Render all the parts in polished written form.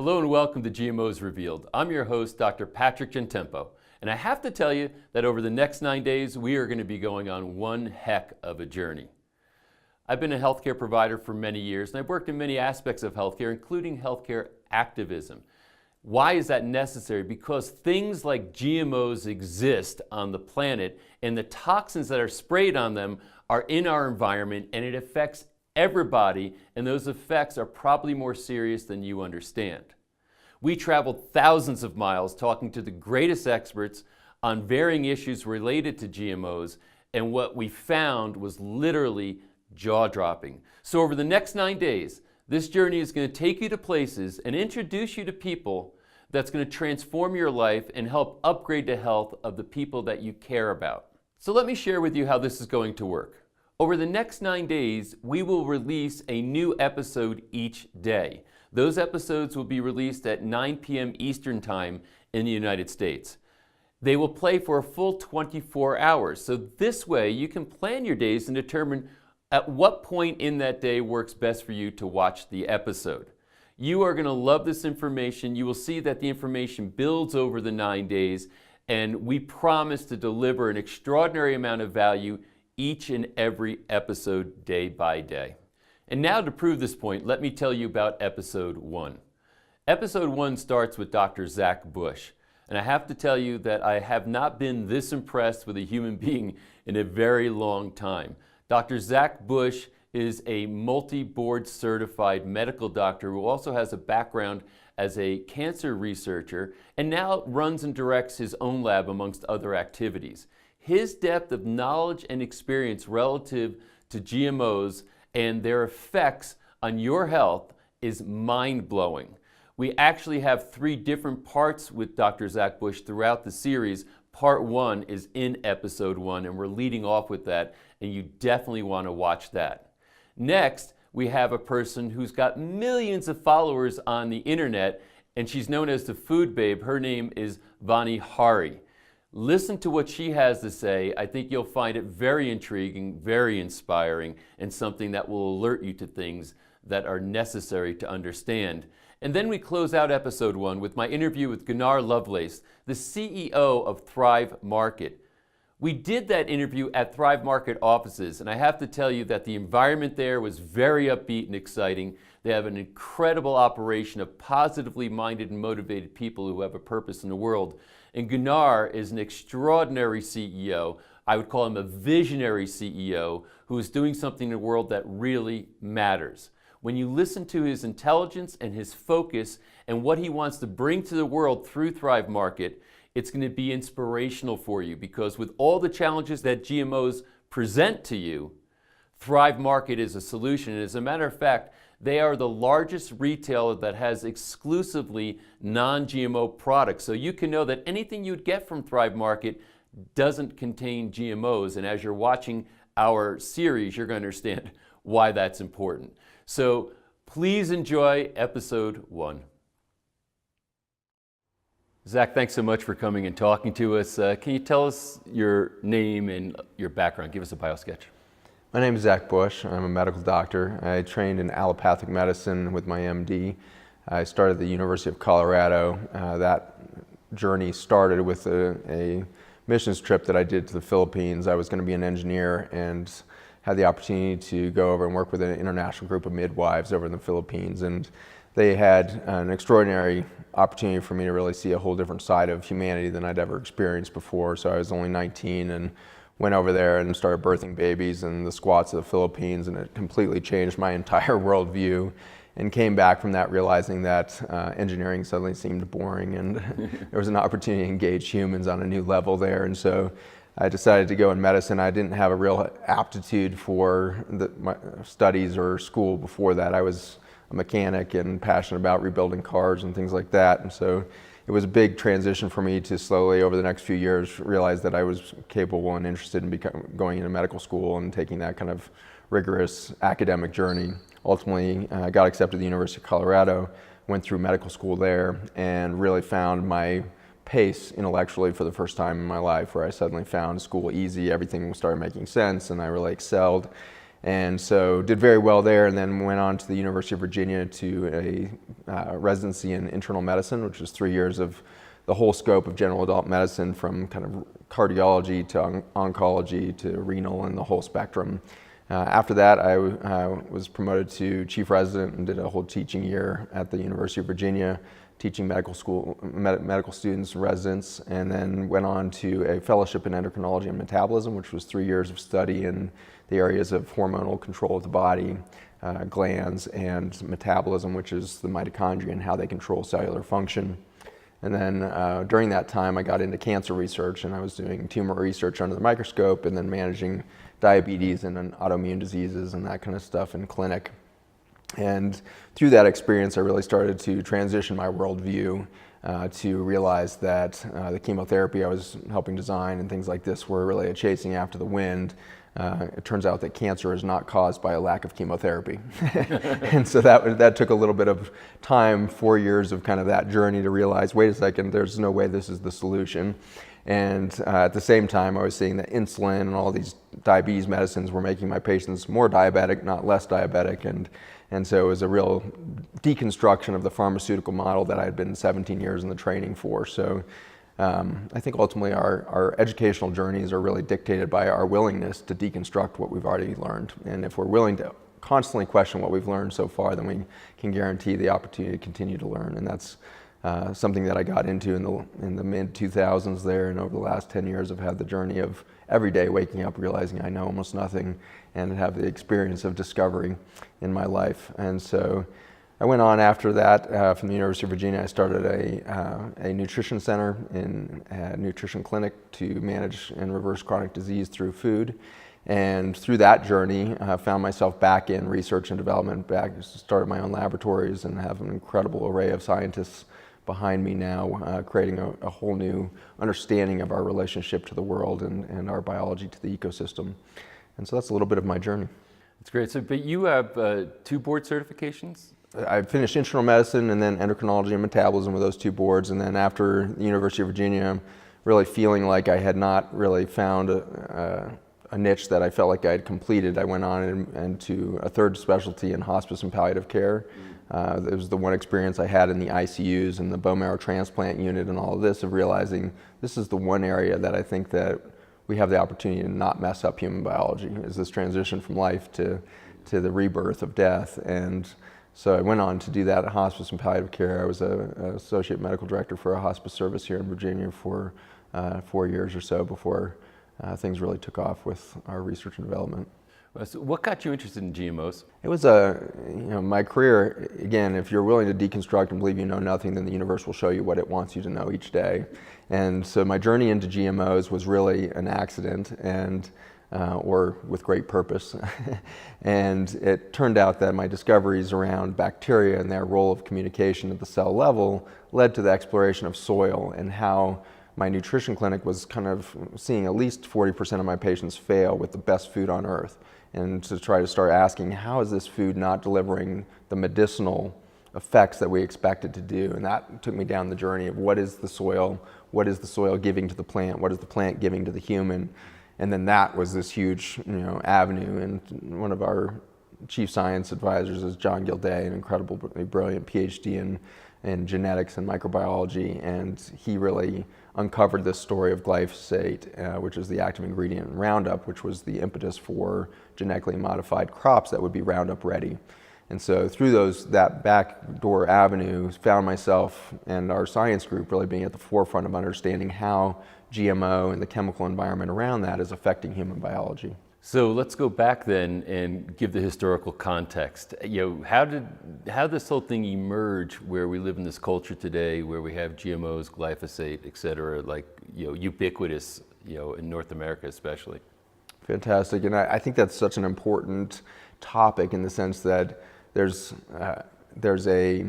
Hello and welcome to GMOs Revealed. I'm your host, Dr. Patrick Gentempo, and I have to tell you that over the next 9 days, we are going to be going on one heck of a journey. I've been a healthcare provider for many years, and I've worked in many aspects of healthcare, including healthcare activism. Why is that necessary? Because things like GMOs exist on the planet, and the toxins that are sprayed on them are in our environment, and it affects everybody, and those effects are probably more serious than you understand. We traveled thousands of miles talking to the greatest experts on varying issues related to GMOs, and what we found was literally jaw-dropping. So over the next 9 days, this journey is going to take you to places and introduce you to people that's going to transform your life and help upgrade the health of the people that you care about. So let me share with you how this is going to work. Over the next 9 days, we will release a new episode each day. Those episodes will be released at 9 p.m. Eastern Time in the United States. They will play for a full 24 hours. So this way, you can plan your days and determine at what point in that day works best for you to watch the episode. You are going to love this information. You will see that the information builds over the 9 days, and we promise to deliver an extraordinary amount of value each and every episode day by day. And now to prove this point, let me tell you about episode 1. Episode 1 starts with Dr. Zach Bush. And I have to tell you that I have not been this impressed with a human being in a very long time. Dr. Zach Bush is a multi-board certified medical doctor who also has a background as a cancer researcher and now runs and directs his own lab amongst other activities. His depth of knowledge and experience relative to GMOs and their effects on your health is mind-blowing. We actually have 3 different parts with Dr. Zach Bush throughout the series. Part 1 is in episode 1, and we're leading off with that, and you definitely want to watch that. Next, we have a person who's got millions of followers on the internet, and she's known as the Food Babe. Her name is Vani Hari. Listen to what she has to say. I think you'll find it very intriguing, very inspiring, and something that will alert you to things that are necessary to understand. And then we close out episode 1 with my interview with Gunnar Lovelace, the CEO of Thrive Market. We did that interview at Thrive Market offices, and I have to tell you that the environment there was very upbeat and exciting. They have an incredible operation of positively minded and motivated people who have a purpose in the world. And Gunnar is an extraordinary CEO. I would call him a visionary CEO who is doing something in the world that really matters. When you listen to his intelligence and his focus and what he wants to bring to the world through Thrive Market, it's going to be inspirational for you, because with all the challenges that GMOs present to you, Thrive Market is a solution. And as a matter of fact, they are the largest retailer that has exclusively non-GMO products. So you can know that anything you'd get from Thrive Market doesn't contain GMOs. And as you're watching our series, you're going to understand why that's important. So please enjoy episode 1. Zach, thanks so much for coming and talking to us. Can you tell us your name and your background? Give us a bio sketch. My name is Zach Bush. I'm a medical doctor. I trained in allopathic medicine with my MD. I started at the University of Colorado. That journey started with a missions trip that I did to the Philippines. I was going to be an engineer and had the opportunity to go over and work with an international group of midwives over in the Philippines. And they had an extraordinary opportunity for me to really see a whole different side of humanity than I'd ever experienced before. So I was only 19 and went over there and started birthing babies in the squats of the Philippines, and it completely changed my entire worldview, and came back from that realizing that engineering suddenly seemed boring, and there was an opportunity to engage humans on a new level there. And so I decided to go in medicine. I didn't have a real aptitude for my studies or school before that. I was a mechanic and passionate about rebuilding cars and things like that. And so it was a big transition for me to slowly, over the next few years, realize that I was capable and interested in going into medical school and taking that kind of rigorous academic journey. Ultimately, I got accepted to the University of Colorado, went through medical school there, and really found my pace intellectually for the first time in my life, where I suddenly found school easy, everything started making sense, and I really excelled. And so did very well there, and then went on to the University of Virginia to a residency in internal medicine, which was 3 years of the whole scope of general adult medicine, from kind of cardiology to oncology to renal and the whole spectrum. After that, I was promoted to chief resident and did a whole teaching year at the University of Virginia, teaching medical students and residents, and then went on to a fellowship in endocrinology and metabolism, which was 3 years of study in the areas of hormonal control of the body, glands, and metabolism, which is the mitochondria and how they control cellular function. And then during that time, I got into cancer research, and I was doing tumor research under the microscope and then managing diabetes and autoimmune diseases and that kind of stuff in clinic. And through that experience, I really started to transition my worldview to realize that the chemotherapy I was helping design and things like this were really a chasing after the wind. It turns out that cancer is not caused by a lack of chemotherapy. And so that took a little bit of time, 4 years of kind of that journey to realize, wait a second, there's no way this is the solution. And at the same time, I was seeing that insulin and all these diabetes medicines were making my patients more diabetic, not less diabetic. And so it was a real deconstruction of the pharmaceutical model that I had been 17 years in the training for. So I think ultimately our educational journeys are really dictated by our willingness to deconstruct what we've already learned. And if we're willing to constantly question what we've learned so far, then we can guarantee the opportunity to continue to learn. And that's something that I got into in the mid-2000s there, and over the last 10 years I've had the journey of every day waking up realizing I know almost nothing and have the experience of discovery in my life. And so I went on after that from the University of Virginia. I started a nutrition center in a nutrition clinic to manage and reverse chronic disease through food. And through that journey, I found myself back in research and development, started my own laboratories and have an incredible array of scientists behind me now, creating a whole new understanding of our relationship to the world and our biology to the ecosystem. And so that's a little bit of my journey. That's great. So, but you have 2 board certifications? I finished internal medicine and then endocrinology and metabolism with those 2 boards. And then after the University of Virginia, really feeling like I had not really found a niche that I felt like I had completed, I went on into a 3rd specialty in hospice and palliative care. It was the one experience I had in the ICUs and the bone marrow transplant unit and all of this, of realizing this is the one area that I think that we have the opportunity to not mess up human biology, is this transition from life to the rebirth of death. And so I went on to do that at hospice and palliative care. I was an associate medical director for a hospice service here in Virginia for 4 years or so before things really took off with our research and development. So what got you interested in GMOs? It was my career, again, if you're willing to deconstruct and believe you know nothing, then the universe will show you what it wants you to know each day. And so my journey into GMOs was really an accident, and or with great purpose. And it turned out that my discoveries around bacteria and their role of communication at the cell level led to the exploration of soil, and how my nutrition clinic was kind of seeing at least 40% of my patients fail with the best food on earth. And to try to start asking, how is this food not delivering the medicinal effects that we expect it to do? And that took me down the journey of what is the soil giving to the plant, what is the plant giving to the human? And then that was this huge avenue. And one of our chief science advisors is John Gilday, an incredibly brilliant PhD in genetics and microbiology, and he really uncovered this story of glyphosate, which is the active ingredient in Roundup, which was the impetus for genetically modified crops that would be Roundup ready. And so through that backdoor avenue, found myself and our science group really being at the forefront of understanding how GMO and the chemical environment around that is affecting human biology. So let's go back then and give the historical context. How did this whole thing emerge where we live in this culture today, where we have GMOs, glyphosate, et cetera, ubiquitous, in North America especially? Fantastic, and I think that's such an important topic in the sense that there's a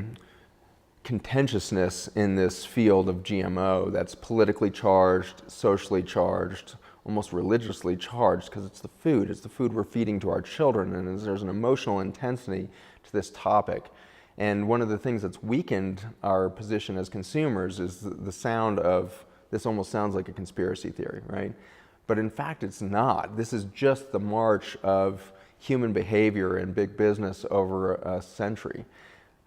contentiousness in this field of GMO that's politically charged, socially charged, almost religiously charged, because it's the food we're feeding to our children, and there's an emotional intensity to this topic. And one of the things that's weakened our position as consumers is the sound of, this almost sounds like a conspiracy theory, right? But in fact, it's not. This is just the march of human behavior and big business over a century.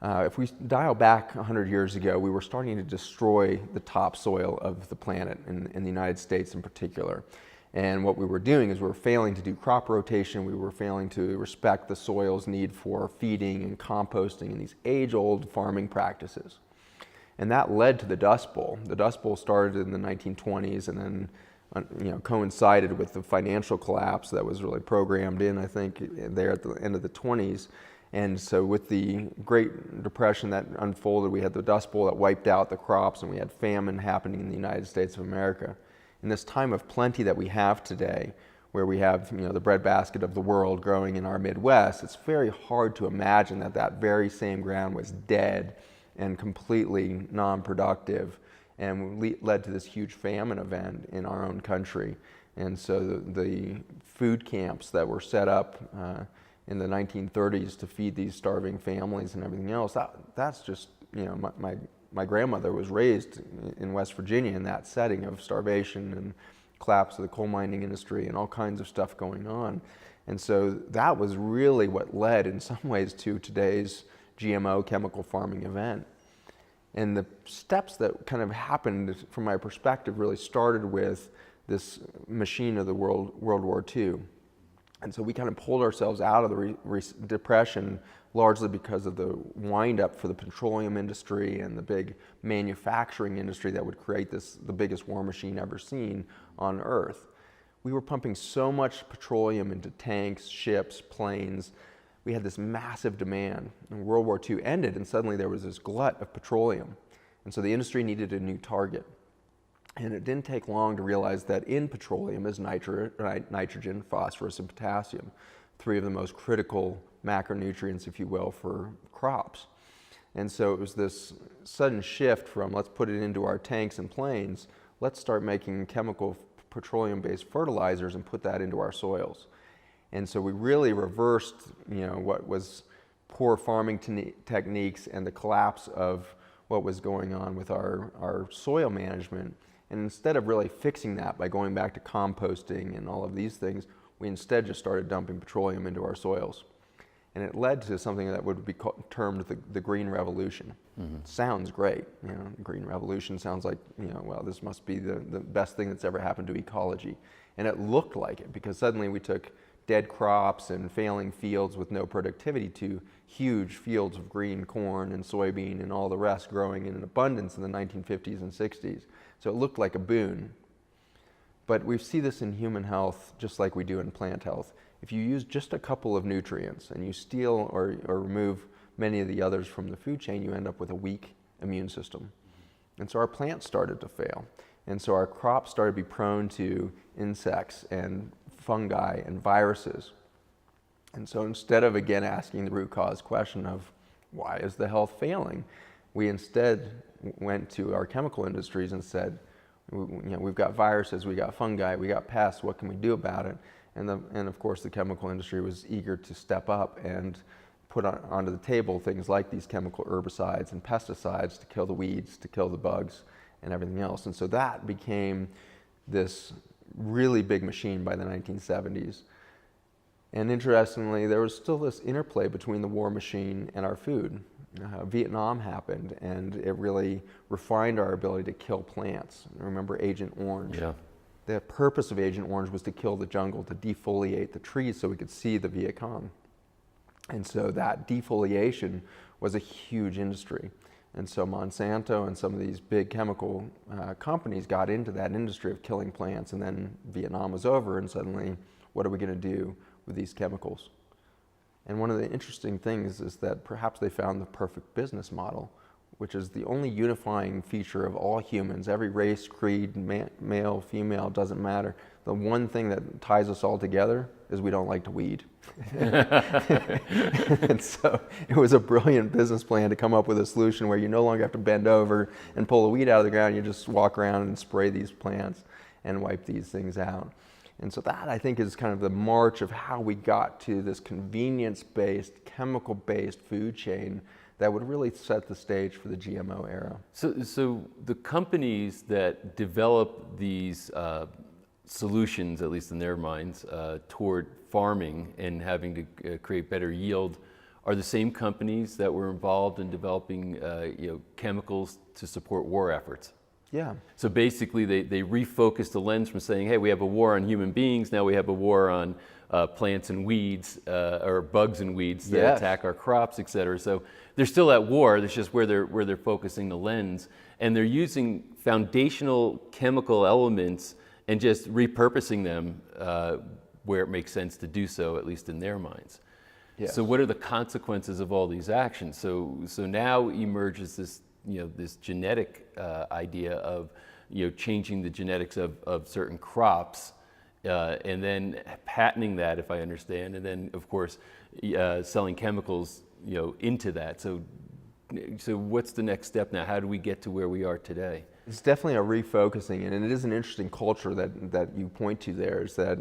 If we dial back 100 years ago, we were starting to destroy the topsoil of the planet, in the United States in particular. And what we were doing is we were failing to do crop rotation, we were failing to respect the soil's need for feeding and composting and these age-old farming practices. And that led to the Dust Bowl. The Dust Bowl started in the 1920s and then coincided with the financial collapse that was really programmed in, I think, there at the end of the 20s. And so with the Great Depression that unfolded, we had the Dust Bowl that wiped out the crops, and we had famine happening in the United States of America. In this time of plenty that we have today, where we have the breadbasket of the world growing in our Midwest, it's very hard to imagine that that very same ground was dead and completely non-productive, and led to this huge famine event in our own country. And so the food camps that were set up in the 1930s to feed these starving families and everything else, that's just, my grandmother was raised in West Virginia in that setting of starvation and collapse of the coal mining industry and all kinds of stuff going on. And so that was really what led in some ways to today's GMO chemical farming event. And the steps that kind of happened from my perspective really started with this machine of the World War II. And so we kind of pulled ourselves out of the Depression largely because of the wind-up for the petroleum industry and the big manufacturing industry that would create the biggest war machine ever seen on Earth. We were pumping so much petroleum into tanks, ships, planes. We had this massive demand. And World War II ended, and suddenly there was this glut of petroleum. And so the industry needed a new target. And it didn't take long to realize that in petroleum is nitrogen, phosphorus, and potassium, three of the most critical macronutrients, if you will, for crops. And so it was this sudden shift from let's put it into our tanks and planes, let's start making chemical petroleum-based fertilizers and put that into our soils. And so we really reversed, what was poor farming techniques and the collapse of what was going on with our soil management. And instead of really fixing that by going back to composting and all of these things, we instead just started dumping petroleum into our soils. And it led to something that would be termed the Green Revolution. Mm-hmm. Sounds great. Green Revolution sounds like, well, this must be the best thing that's ever happened to ecology. And it looked like it, because suddenly we took dead crops and failing fields with no productivity to huge fields of green corn and soybean and all the rest growing in an abundance in the 1950s and 60s. So it looked like a boon. But we see this in human health just like we do in plant health. If you use just a couple of nutrients and you steal or remove many of the others from the food chain, you end up with a weak immune system. And so our plants started to fail. And so our crops started to be prone to insects and fungi and viruses. And so instead of, again, asking the root cause question of why is the health failing, we instead went to our chemical industries and said, we've got viruses, we got fungi, we got pests, what can we do about it? And of course the chemical industry was eager to step up and put onto the table things like these chemical herbicides and pesticides to kill the weeds, to kill the bugs and everything else. And so that became this really big machine by the 1970s. And interestingly, there was still this interplay between the war machine and our food. Vietnam happened, and it really refined our ability to kill plants. Remember Agent Orange? Yeah. The purpose of Agent Orange was to kill the jungle, to defoliate the trees so we could see the Viet Cong. And so that defoliation was a huge industry. And so Monsanto and some of these big chemical companies got into that industry of killing plants, and then Vietnam was over, and suddenly, what are we going to do with these chemicals? And one of the interesting things is that perhaps they found the perfect business model, which is the only unifying feature of all humans, every race, creed, male, female, doesn't matter. The one thing that ties us all together is we don't like to weed. And so it was a brilliant business plan to come up with a solution where you no longer have to bend over and pull a weed out of the ground. You just walk around and spray these plants and wipe these things out. And so that, I think, is kind of the march of how we got to this convenience-based, chemical-based food chain that would really set the stage for the GMO era. So the companies that develop these solutions, at least in their minds, toward farming and having to create better yield are the same companies that were involved in developing chemicals to support war efforts. Yeah. So basically they refocused the lens from saying, hey, we have a war on human beings, now we have a war on plants and weeds, or bugs and weeds that Yes. attack our crops, et cetera. So they're still at war, that's just where they're focusing the lens. And they're using foundational chemical elements and just repurposing them where it makes sense to do so, at least in their minds. Yes. So what are the consequences of all these actions? So now emerges this, this genetic idea of, changing the genetics of certain crops, and then patenting that, if I understand, and then of course selling chemicals, into that. So what's the next step now? How do we get to where we are today? It's definitely a refocusing, and it is an interesting culture that you point to there, is that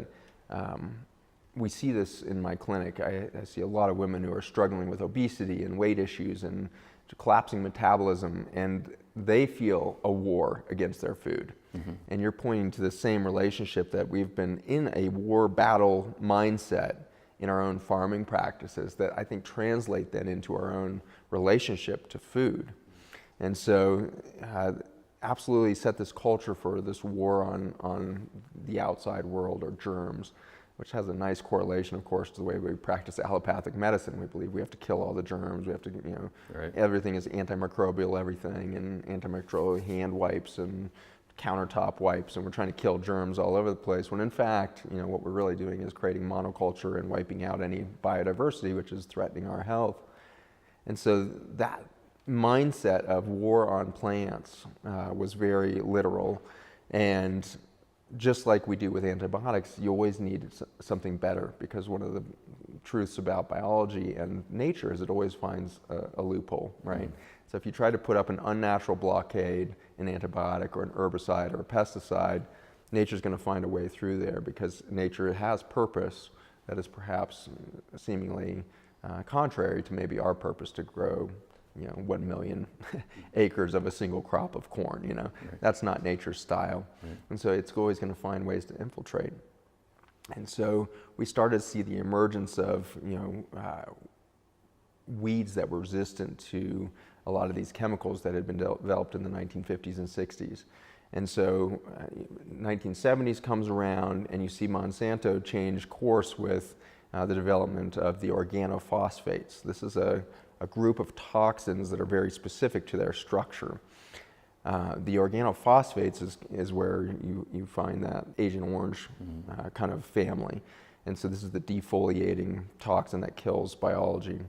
we see this in my clinic. I see a lot of women who are struggling with obesity and weight issues and collapsing metabolism, and they feel a war against their food. Mm-hmm. And you're pointing to the same relationship, that we've been in a war battle mindset in our own farming practices that I think translate then into our own relationship to food. And so absolutely set this culture for this war on the outside world, or germs, which has a nice correlation, of course, to the way we practice allopathic medicine. We believe we have to kill all the germs. We have to, Right. Everything is antimicrobial, everything, and antimicrobial hand wipes and countertop wipes, and we're trying to kill germs all over the place, when in fact, what we're really doing is creating monoculture and wiping out any biodiversity, which is threatening our health. And so that mindset of war on plants was very literal, and just like we do with antibiotics, you always need something better, because one of the truths about biology and nature is it always finds a loophole, right? Mm-hmm. So if you try to put up an unnatural blockade, an antibiotic or an herbicide or a pesticide, nature's going to find a way through there, because nature has purpose that is perhaps seemingly contrary to maybe our purpose to grow 1 million acres of a single crop of corn, Right. That's not nature's style. Right. And so it's always going to find ways to infiltrate. And so we started to see the emergence of, weeds that were resistant to a lot of these chemicals that had been developed in the 1950s and 60s. And so 1970s comes around, and you see Monsanto change course with the development of the organophosphates. This is a group of toxins that are very specific to their structure. The organophosphates is where you find that Agent Orange kind of family. And so this is the defoliating toxin that kills biology.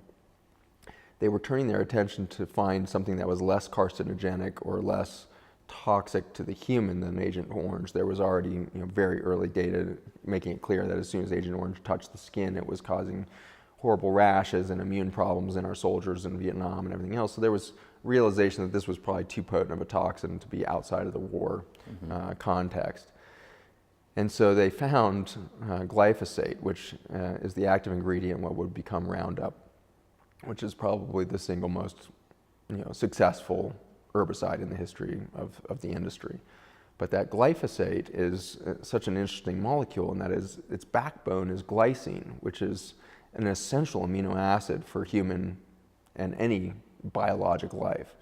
They were turning their attention to find something that was less carcinogenic or less toxic to the human than Agent Orange. There was already very early data making it clear that as soon as Agent Orange touched the skin, it was causing horrible rashes and immune problems in our soldiers in Vietnam and everything else. So there was realization that this was probably too potent of a toxin to be outside of the war context. And so they found glyphosate, which is the active ingredient in what would become Roundup, which is probably the single most successful herbicide in the history of the industry. But that glyphosate is such an interesting molecule in that its backbone is glycine, which is an essential amino acid for human and any biologic life.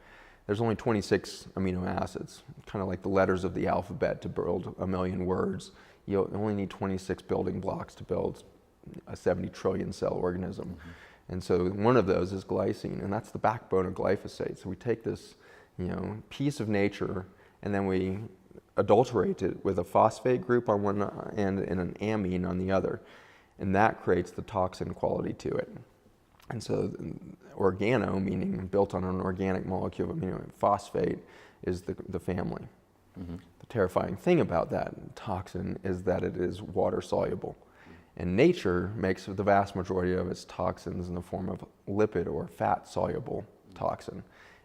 There's only 26 amino acids, kind of like the letters of the alphabet to build a million words. You only need 26 building blocks to build a 70 trillion cell organism. Mm-hmm. And so one of those is glycine, and that's the backbone of glyphosate. So we take this piece of nature, and then we adulterate it with a phosphate group on one end and an amine on the other. And that creates the toxin quality to it. And so organo, meaning built on an organic molecule of amino phosphate, is the family. Mm-hmm. The terrifying thing about that toxin is that it is water soluble. And nature makes the vast majority of its toxins in the form of lipid or fat soluble toxin.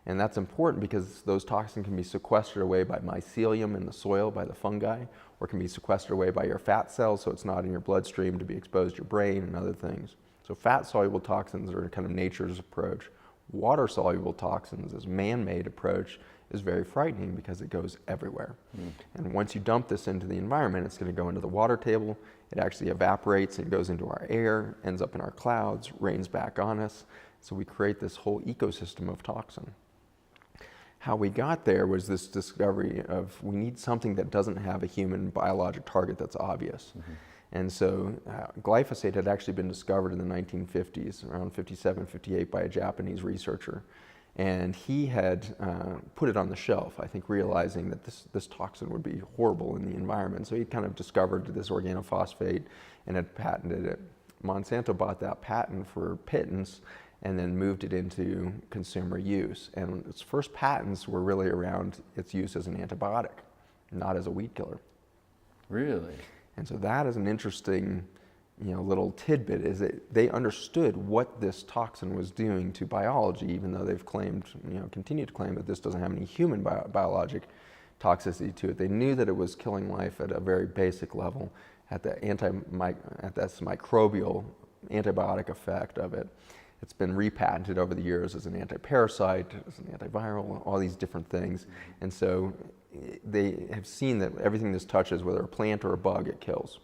And that's important because those toxins can be sequestered away by mycelium in the soil, by the fungi, or can be sequestered away by your fat cells, so it's not in your bloodstream to be exposed to your brain and other things. So fat-soluble toxins are kind of nature's approach. Water-soluble toxins, this man-made approach, is very frightening because it goes everywhere. And once you dump this into the environment, it's going to go into the water table. It actually evaporates and goes into our air, ends up in our clouds, rains back on us. So we create this whole ecosystem of toxin. How we got there was this discovery of we need something that doesn't have a human biologic target that's obvious. And so glyphosate had actually been discovered in the 1950s, around 57, 58, by a Japanese researcher. And he had put it on the shelf, I think realizing that this toxin would be horrible in the environment. So he kind of discovered this organophosphate and had patented it. Monsanto bought that patent for pittance and then moved it into consumer use. And its first patents were really around its use as an antibiotic, not as a weed killer. Really? And so that is an interesting little tidbit, is that they understood what this toxin was doing to biology, even though they've claimed, continue to claim that this doesn't have any human biologic toxicity to it. They knew that it was killing life at a very basic level, at this microbial antibiotic effect of it. It's been repatented over the years as an anti-parasite, as an antiviral, all these different things. And so they have seen that everything this touches, whether a plant or a bug, it kills.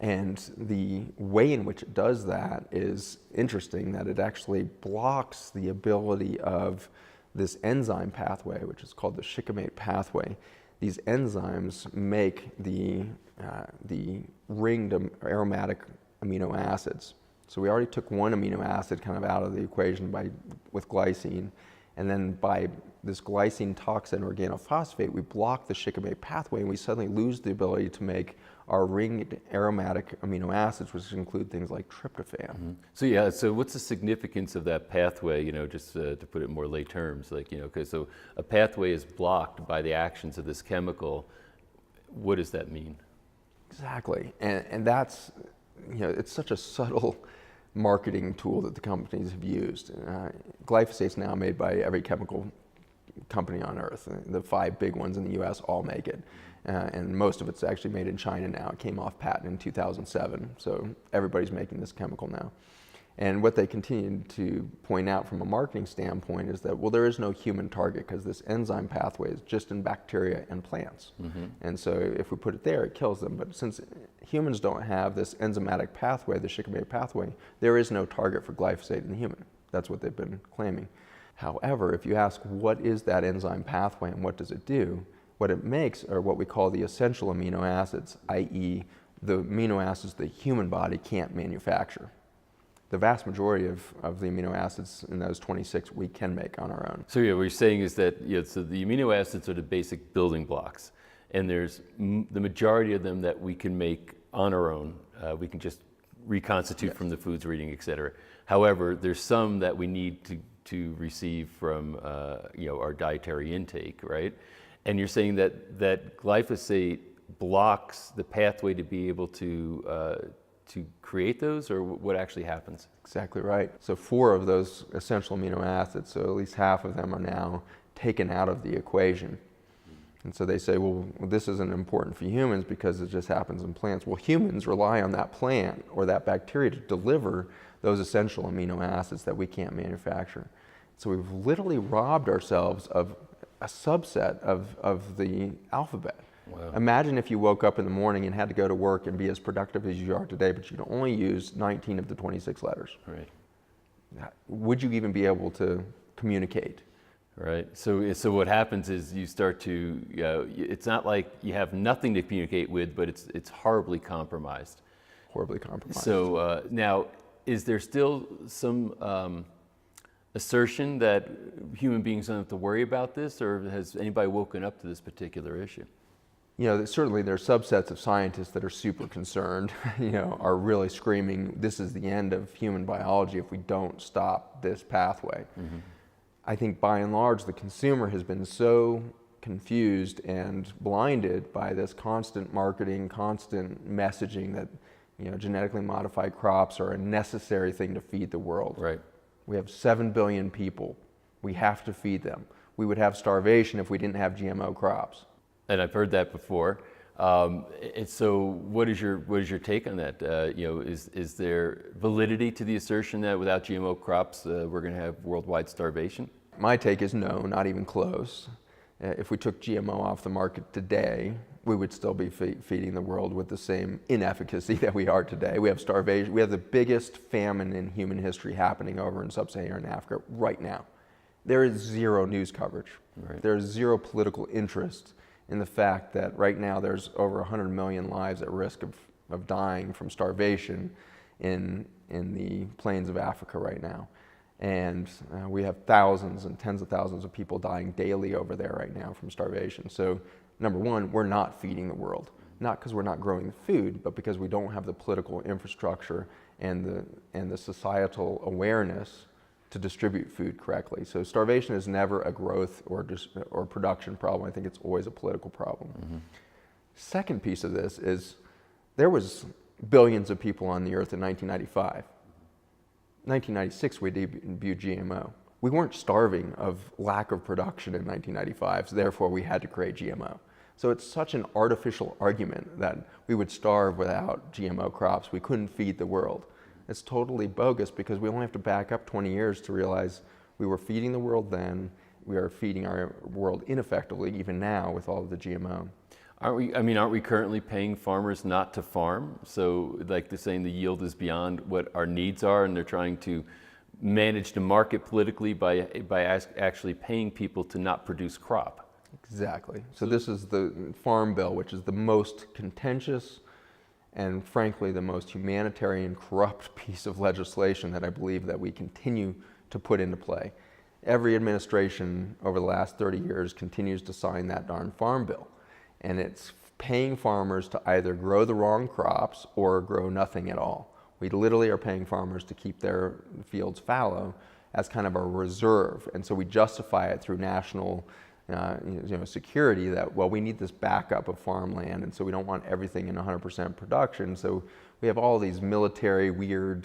And the way in which it does that is interesting, that it actually blocks the ability of this enzyme pathway, which is called the shikimate pathway. These enzymes make the ringed aromatic amino acids. So we already took one amino acid kind of out of the equation with glycine, and then by this glycine toxin organophosphate, we block the shikimate pathway, and we suddenly lose the ability to make our ringed aromatic amino acids, which include things like tryptophan. So what's the significance of that pathway, just to put it in more lay terms, so a pathway is blocked by the actions of this chemical. What does that mean? Exactly, and that's, it's such a subtle marketing tool that the companies have used. Glyphosate's now made by every chemical company on earth. The 5 big ones in the US all make it. And most of it's actually made in China now. It came off patent in 2007, so everybody's making this chemical now. And what they continue to point out from a marketing standpoint is that, well, there is no human target because this enzyme pathway is just in bacteria and plants. And so if we put it there, it kills them. But since humans don't have this enzymatic pathway, the shikimate pathway, there is no target for glyphosate in the human. That's what they've been claiming. However, if you ask what is that enzyme pathway and what does it do, what it makes are what we call the essential amino acids, i.e. the amino acids the human body can't manufacture. The vast majority of the amino acids in those 26 we can make on our own. So what you're saying is that so the amino acids are the basic building blocks, and there's the majority of them that we can make on our own. We can just reconstitute from the foods we're eating, et cetera. However, there's some that we need to receive from our dietary intake, right? And you're saying that glyphosate blocks the pathway to be able to create those, or what actually happens? Exactly right. So 4 of those essential amino acids, so at least half of them are now taken out of the equation. And so they say, well, this isn't important for humans because it just happens in plants. Well, humans rely on that plant or that bacteria to deliver those essential amino acids that we can't manufacture. So we've literally robbed ourselves of a subset of the alphabet. Wow. Imagine if you woke up in the morning and had to go to work and be as productive as you are today, but you'd only use 19 of the 26 letters. Right. Would you even be able to communicate? Right. So what happens is you start to, it's not like you have nothing to communicate with, but it's horribly compromised. Horribly compromised. So now, is there still some assertion that human beings don't have to worry about this, or has anybody woken up to this particular issue? Certainly there are subsets of scientists that are super concerned, are really screaming, this is the end of human biology if we don't stop this pathway. I think by and large the consumer has been so confused and blinded by this constant marketing, constant messaging that genetically modified crops are a necessary thing to feed the world. Right. We have 7 billion people. We have to feed them. We would have starvation if we didn't have GMO crops. And I've heard that before. And so, what is your take on that? Is there validity to the assertion that without GMO crops, we're going to have worldwide starvation? My take is no, not even close. If we took GMO off the market today, we would still be feeding the world with the same inefficacy that we are today. We have starvation. We have the biggest famine in human history happening over in sub-Saharan Africa right now. There is zero news coverage. Right. There's zero political interest in the fact that right now there's over 100 million lives at risk of dying from starvation in the plains of Africa right now. And we have thousands and tens of thousands of people dying daily over there right now from starvation. So number one, we're not feeding the world. Not because we're not growing the food, but because we don't have the political infrastructure and the societal awareness to distribute food correctly. So starvation is never a growth or production problem. I think it's always a political problem. Mm-hmm. Second piece of this is there was billions of people on the earth in 1995. 1996, we debuted GMO. We weren't starving of lack of production in 1995, so therefore we had to create GMO. So it's such an artificial argument that we would starve without GMO crops. We couldn't feed the world. It's totally bogus because we only have to back up 20 years to realize we were feeding the world then, we are feeding our world ineffectively even now with all of the GMO. Aren't we currently paying farmers not to farm? So like they're saying the yield is beyond what our needs are, and they're trying to manage the market politically by actually paying people to not produce crop. Exactly. So this is the Farm Bill, which is the most contentious and frankly the most humanitarian corrupt piece of legislation that I believe that we continue to put into play. Every administration over the last 30 years continues to sign that darn Farm Bill. And it's paying farmers to either grow the wrong crops or grow nothing at all. We literally are paying farmers to keep their fields fallow as kind of a reserve. And so we justify it through national security that, well, we need this backup of farmland, and so we don't want everything in 100% production. So we have all these military, weird,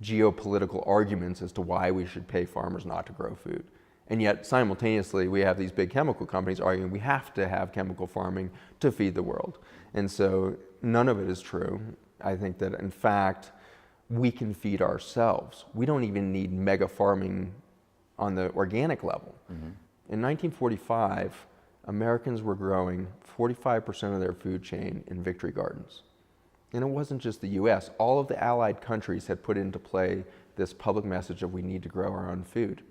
geopolitical arguments as to why we should pay farmers not to grow food. And yet, simultaneously, we have these big chemical companies arguing we have to have chemical farming to feed the world. And so none of it is true. I think that, in fact, we can feed ourselves. We don't even need mega farming on the organic level. Mm-hmm. In 1945, Americans were growing 45% of their food chain in victory gardens. And it wasn't just the US. All of the Allied countries had put into play this public message of we need to grow our own food.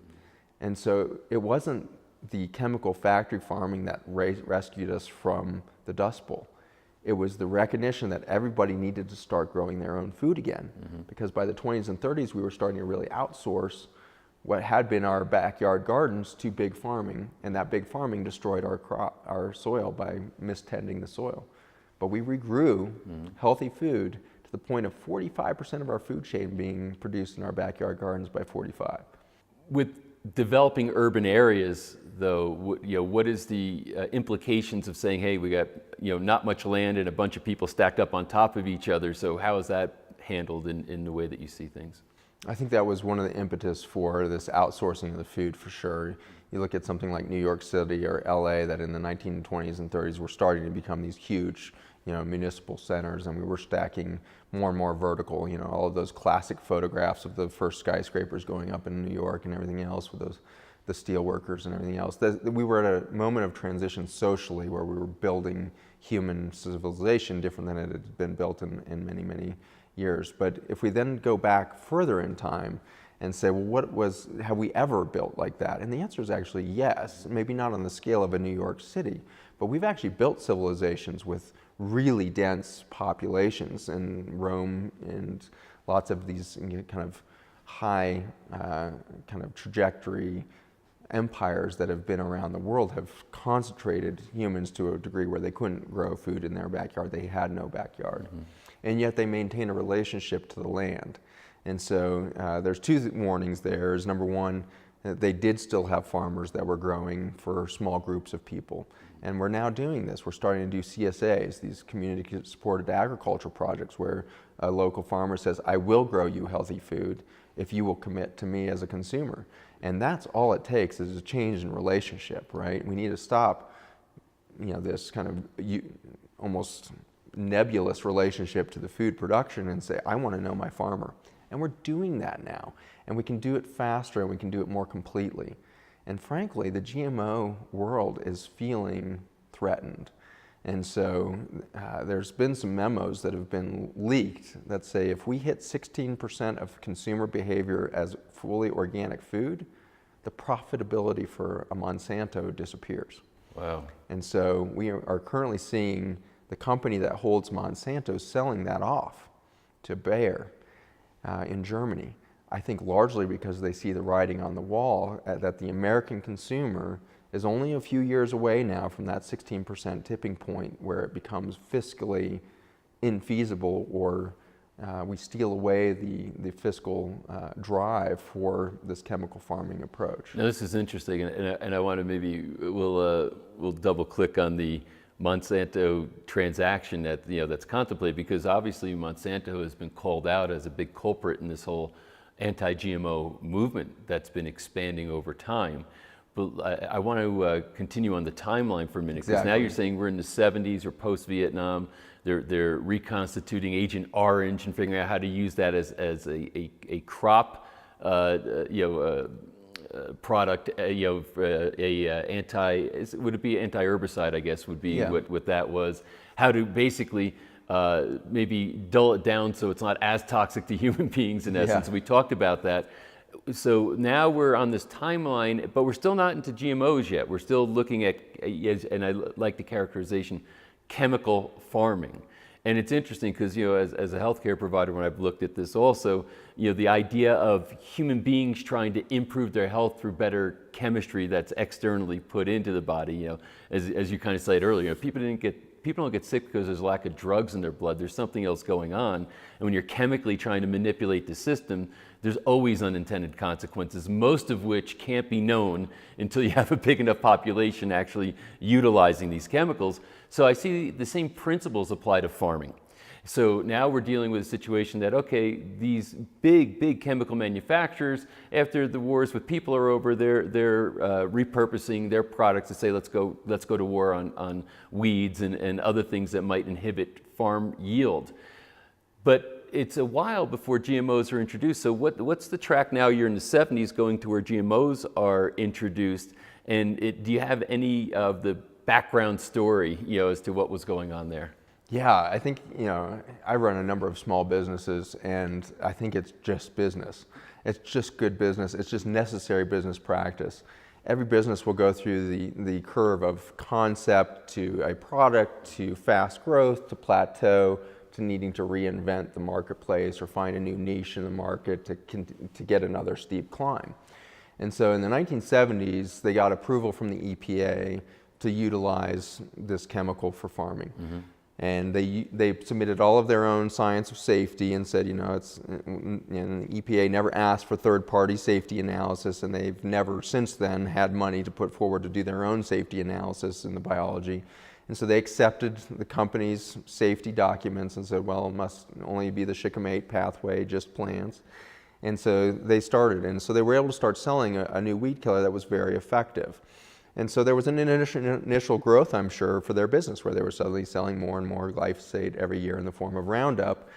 And so it wasn't the chemical factory farming that rescued us from the Dust Bowl. It was the recognition that everybody needed to start growing their own food again. Mm-hmm. Because by the 20s and 30s, we were starting to really outsource what had been our backyard gardens to big farming. And that big farming destroyed our soil by mistending the soil. But we regrew healthy food to the point of 45% of our food chain being produced in our backyard gardens by 45. With developing urban areas, though, what is the implications of saying, hey, we got not much land and a bunch of people stacked up on top of each other? So how is that handled in the way that you see things? I think that was one of the impetus for this outsourcing of the food, for sure. You look at something like New York City or LA that in the 1920s and 30s were starting to become these huge municipal centers, and we were stacking more and more vertical, all of those classic photographs of the first skyscrapers going up in New York and everything else with the steel workers and everything else. We were at a moment of transition socially where we were building human civilization different than it had been built in many, many years. But if we then go back further in time and say, well, have we ever built like that? And the answer is actually yes, maybe not on the scale of a New York City, but we've actually built civilizations with really dense populations in Rome, and lots of these kind of high kind of trajectory empires that have been around the world have concentrated humans to a degree where they couldn't grow food in their backyard. They had no backyard. Mm-hmm. And yet they maintain a relationship to the land. And so there's two warnings there. Is number one, they did still have farmers that were growing for small groups of people. And we're now doing this. We're starting to do CSAs, these community-supported agricultural projects, where a local farmer says, I will grow you healthy food if you will commit to me as a consumer. And that's all it takes, is a change in relationship, right? We need to stop this kind of almost nebulous relationship to the food production and say, I want to know my farmer. And we're doing that now. And we can do it faster and we can do it more completely. And frankly, the GMO world is feeling threatened. And so there's been some memos that have been leaked that say if we hit 16% of consumer behavior as fully organic food, the profitability for a Monsanto disappears. Wow. And so we are currently seeing the company that holds Monsanto selling that off to Bayer in Germany. I think largely because they see the writing on the wall that the American consumer is only a few years away now from that 16% tipping point where it becomes fiscally infeasible, or we steal away the fiscal drive for this chemical farming approach. Now this is interesting, and I want to maybe we'll double click on the Monsanto transaction that's contemplated, because obviously Monsanto has been called out as a big culprit in this whole anti-GMO movement that's been expanding over time. But I want to continue on the timeline for a minute, because now you're saying we're in the 70s or post-Vietnam. They're reconstituting Agent Orange and figuring out how to use that as a crop, product, would it be anti-herbicide, I guess, would be what that was. How to basically maybe dull it down so it's not as toxic to human beings in essence. We talked about that. So now we're on this timeline, but we're still not into GMOs yet. We're still looking at, and I like the characterization, chemical farming. And it's interesting because, as a healthcare provider, when I've looked at this also, the idea of human beings trying to improve their health through better chemistry that's externally put into the body, as you kind of said earlier, people don't get sick because there's a lack of drugs in their blood. There's something else going on. And when you're chemically trying to manipulate the system, there's always unintended consequences, most of which can't be known until you have a big enough population actually utilizing these chemicals. So I see the same principles apply to farming. So now we're dealing with a situation that, okay, these big chemical manufacturers, after the wars with people are over, they're repurposing their products to say, let's go to war on weeds and other things that might inhibit farm yield. But it's a while before GMOs are introduced. So what's the track now? You're in the 70s going to where GMOs are introduced. And do you have any of the background story, as to what was going on there? Yeah, I think, I run a number of small businesses, and I think it's just business. It's just good business. It's just necessary business practice. Every business will go through the curve of concept to a product to fast growth to plateau to needing to reinvent the marketplace or find a new niche in the market to get another steep climb. And so in the 1970s, they got approval from the EPA to utilize this chemical for farming. Mm-hmm. And they submitted all of their own science of safety and said, the EPA never asked for third-party safety analysis, and they've never since then had money to put forward to do their own safety analysis in the biology. And so they accepted the company's safety documents and said, well, it must only be the shikimate pathway, just plants. And so they started. And so they were able to start selling a new weed killer that was very effective. And so there was an initial growth, I'm sure, for their business where they were suddenly selling more and more glyphosate every year in the form of Roundup.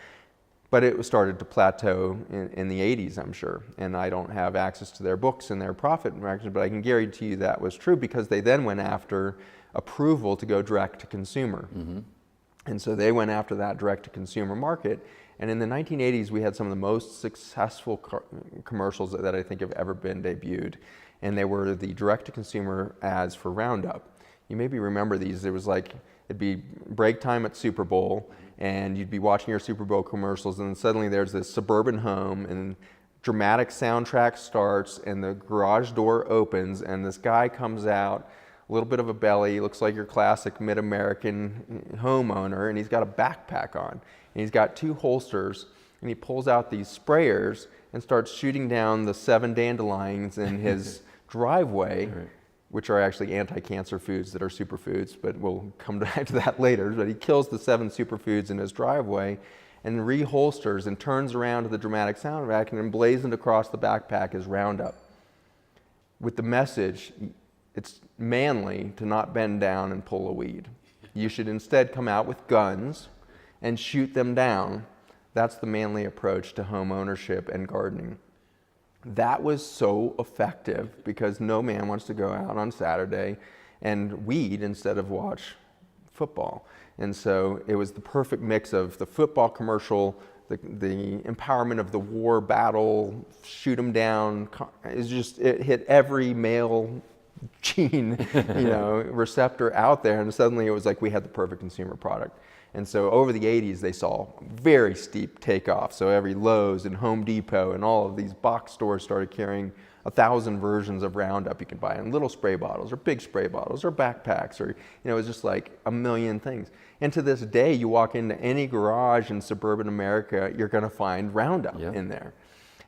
But it started to plateau in the 80s, I'm sure. And I don't have access to their books and their profit margins, but I can guarantee you that was true because they then went after approval to go direct to consumer. Mm-hmm. And so they went after that direct to consumer market. And in the 1980s, we had some of the most successful commercials that I think have ever been debuted. And they were the direct to consumer ads for Roundup. You maybe remember these. It was like, it'd be break time at Super Bowl, and you'd be watching your Super Bowl commercials, and then suddenly there's this suburban home, and dramatic soundtrack starts, and the garage door opens, and this guy comes out, a little bit of a belly, looks like your classic mid-American homeowner, and he's got a backpack on. And he's got two holsters, and he pulls out these sprayers and starts shooting down the 7 dandelions in his driveway, right, which are actually anti-cancer foods that are superfoods, but we'll come back to that later. But he kills the 7 superfoods in his driveway and reholsters and turns around to the dramatic soundtrack, and emblazoned across the backpack is Roundup with the message, manly to not bend down and pull a weed. You should instead come out with guns and shoot them down. That's the manly approach to home ownership and gardening. That was so effective because no man wants to go out on Saturday and weed instead of watch football. And so it was the perfect mix of the football commercial, the empowerment of the war battle, shoot them down. It hit every male gene, receptor out there, and suddenly it was like we had the perfect consumer product. And so over the 80s, they saw very steep takeoff. So every Lowe's and Home Depot and all of these box stores started carrying 1,000 versions of Roundup you can buy in little spray bottles or big spray bottles or backpacks, or it was just like a million things. And to this day, you walk into any garage in suburban America, you're going to find Roundup in there.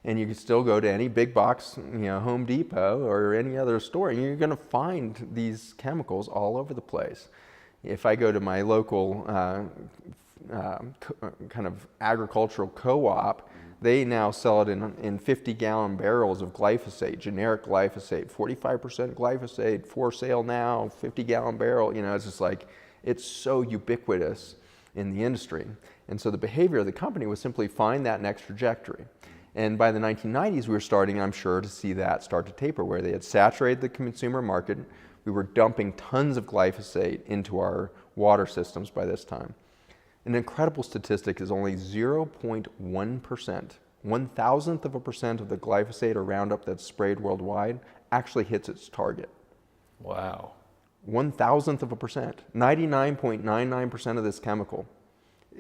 And you can still go to any big box, Home Depot or any other store, and you're going to find these chemicals all over the place. If I go to my local kind of agricultural co-op, they now sell it in 50-gallon barrels of glyphosate, generic glyphosate, 45% glyphosate, for sale now, 50-gallon barrel. It's just like, it's so ubiquitous in the industry. And so the behavior of the company was simply find that next trajectory. And by the 1990s, we were starting, I'm sure, to see that start to taper, where they had saturated the consumer market. We were dumping tons of glyphosate into our water systems by this time. An incredible statistic is only 0.1%, 1,000% of the glyphosate or Roundup that's sprayed worldwide actually hits its target. Wow. 1,000%. 99.99% of this chemical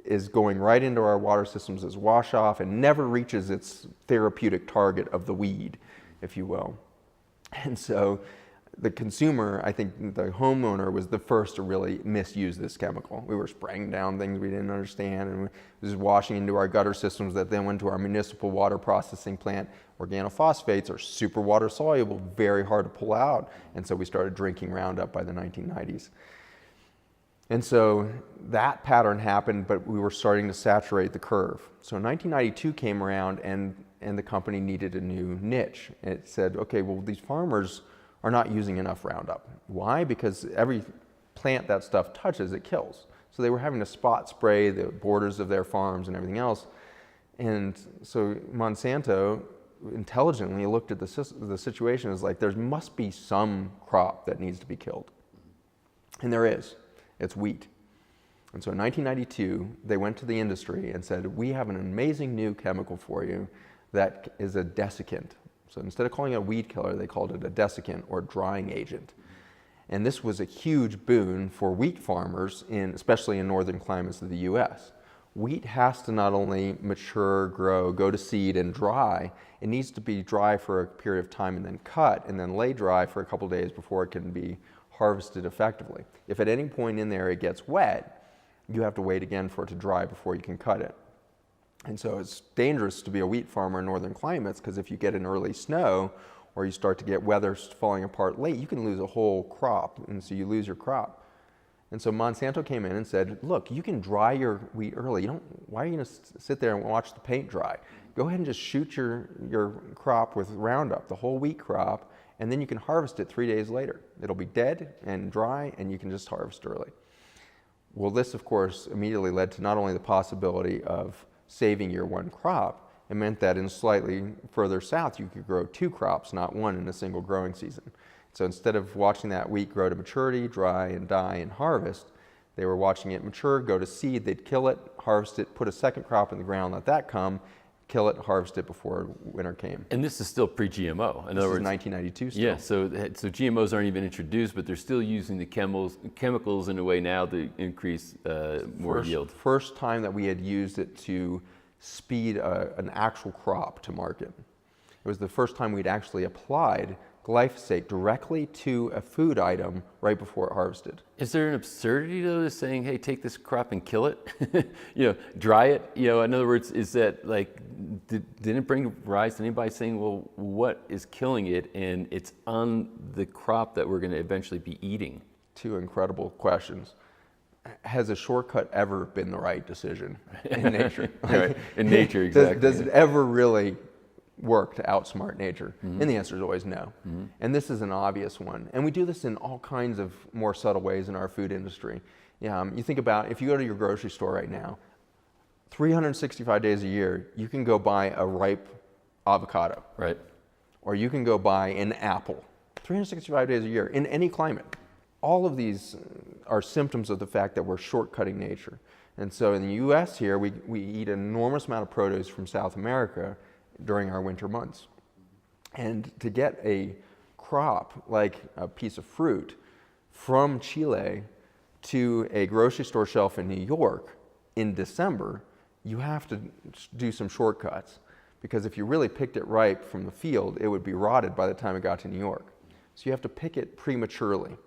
is going right into our water systems as wash off and never reaches its therapeutic target of the weed, if you will. And so the consumer, I think the homeowner, was the first to really misuse this chemical. We were spraying down things we didn't understand, and it was washing into our gutter systems that then went to our municipal water processing plant. Organophosphates are super water soluble, very hard to pull out, and so we started drinking Roundup by the 1990s. And so that pattern happened, but we were starting to saturate the curve. So 1992 came around, and the company needed a new niche. It said, okay, well, these farmers are not using enough Roundup. Why? Because every plant that stuff touches, it kills. So they were having to spot spray the borders of their farms and everything else. And so Monsanto intelligently looked at the situation as like, there must be some crop that needs to be killed. And there is. It's wheat. And so in 1992, they went to the industry and said, we have an amazing new chemical for you that is a desiccant. So instead of calling it a weed killer, they called it a desiccant, or drying agent. And this was a huge boon for wheat farmers, especially in northern climates of the US. Wheat has to not only mature, grow, go to seed, and dry, it needs to be dry for a period of time and then cut, and then lay dry for a couple of days before it can be harvested effectively. If at any point in there it gets wet, you have to wait again for it to dry before you can cut it. And so it's dangerous to be a wheat farmer in northern climates, because if you get an early snow or you start to get weather falling apart late, you can lose a whole crop, and so you lose your crop. And so Monsanto came in and said, look, you can dry your wheat early. Why are you going to sit there and watch the paint dry? Go ahead and just shoot your crop with Roundup, the whole wheat crop, and then you can harvest it 3 days later. It'll be dead and dry, and you can just harvest early. Well, this, of course, immediately led to not only the possibility of saving your one crop, it meant that in slightly further south, you could grow 2 crops, not 1 in a single growing season. So instead of watching that wheat grow to maturity, dry and die and harvest, they were watching it mature, go to seed, they'd kill it, harvest it, put a second crop in the ground, let that come, kill it, harvest it before winter came. And this is still pre-GMO. In other words, 1992 still. Yeah, so GMOs aren't even introduced, but they're still using the chemicals in a way now to increase more yield. First time that we had used it to speed an actual crop to market. It was the first time we'd actually applied glyphosate directly to a food item right before it harvested. Is there an absurdity though to saying, hey, take this crop and kill it? Dry it? In other words, is that like, didn't it bring rise to anybody saying, well, what is killing it? And it's on the crop that we're going to eventually be eating. 2 incredible questions. Has a shortcut ever been the right decision in nature? Right. In nature, exactly. Does it ever really work to outsmart nature? And the answer is always no. And this is an obvious one. And we do this in all kinds of more subtle ways in our food industry. You think about, if you go to your grocery store right now, 365 days a year, you can go buy a ripe avocado. Right. Or you can go buy an apple. 365 days a year in any climate. All of these are symptoms of the fact that we're shortcutting nature. And so in the US here, we eat an enormous amount of produce from South America during our winter months. And to get a crop, like a piece of fruit, from Chile to a grocery store shelf in New York in December, you have to do some shortcuts. Because if you really picked it ripe from the field, it would be rotted by the time it got to New York. So you have to pick it prematurely.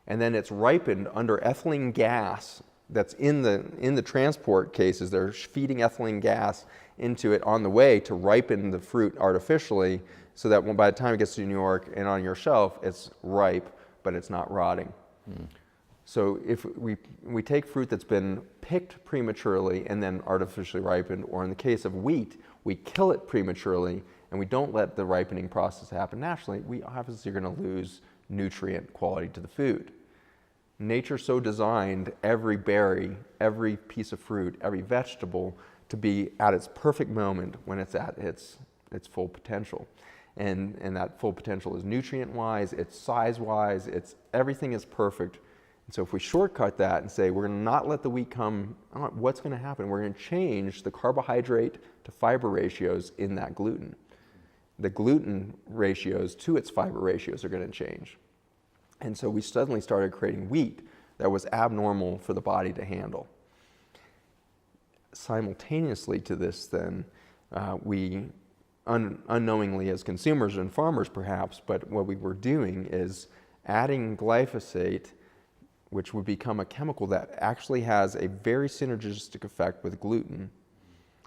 And then it's ripened under ethylene gas that's in the transport cases. They're feeding ethylene gas into it on the way to ripen the fruit artificially, so that by the time it gets to New York and on your shelf, it's ripe, but it's not rotting. So if we take fruit that's been picked prematurely and then artificially ripened, or in the case of wheat, we kill it prematurely and we don't let the ripening process happen naturally, we obviously are going to lose nutrient quality to the food. Nature so designed every berry, every piece of fruit, every vegetable to be at its perfect moment when it's at its full potential. And that full potential is nutrient-wise, it's size-wise, everything is perfect. And so if we shortcut that and say we're going to not let the wheat come, what's going to happen? We're going to change the carbohydrate to fiber ratios in that gluten. The gluten ratios to its fiber ratios are going to change. And so we suddenly started creating wheat that was abnormal for the body to handle. Simultaneously to this then, we unknowingly as consumers and farmers perhaps, but what we were doing is adding glyphosate, which would become a chemical that actually has a very synergistic effect with gluten.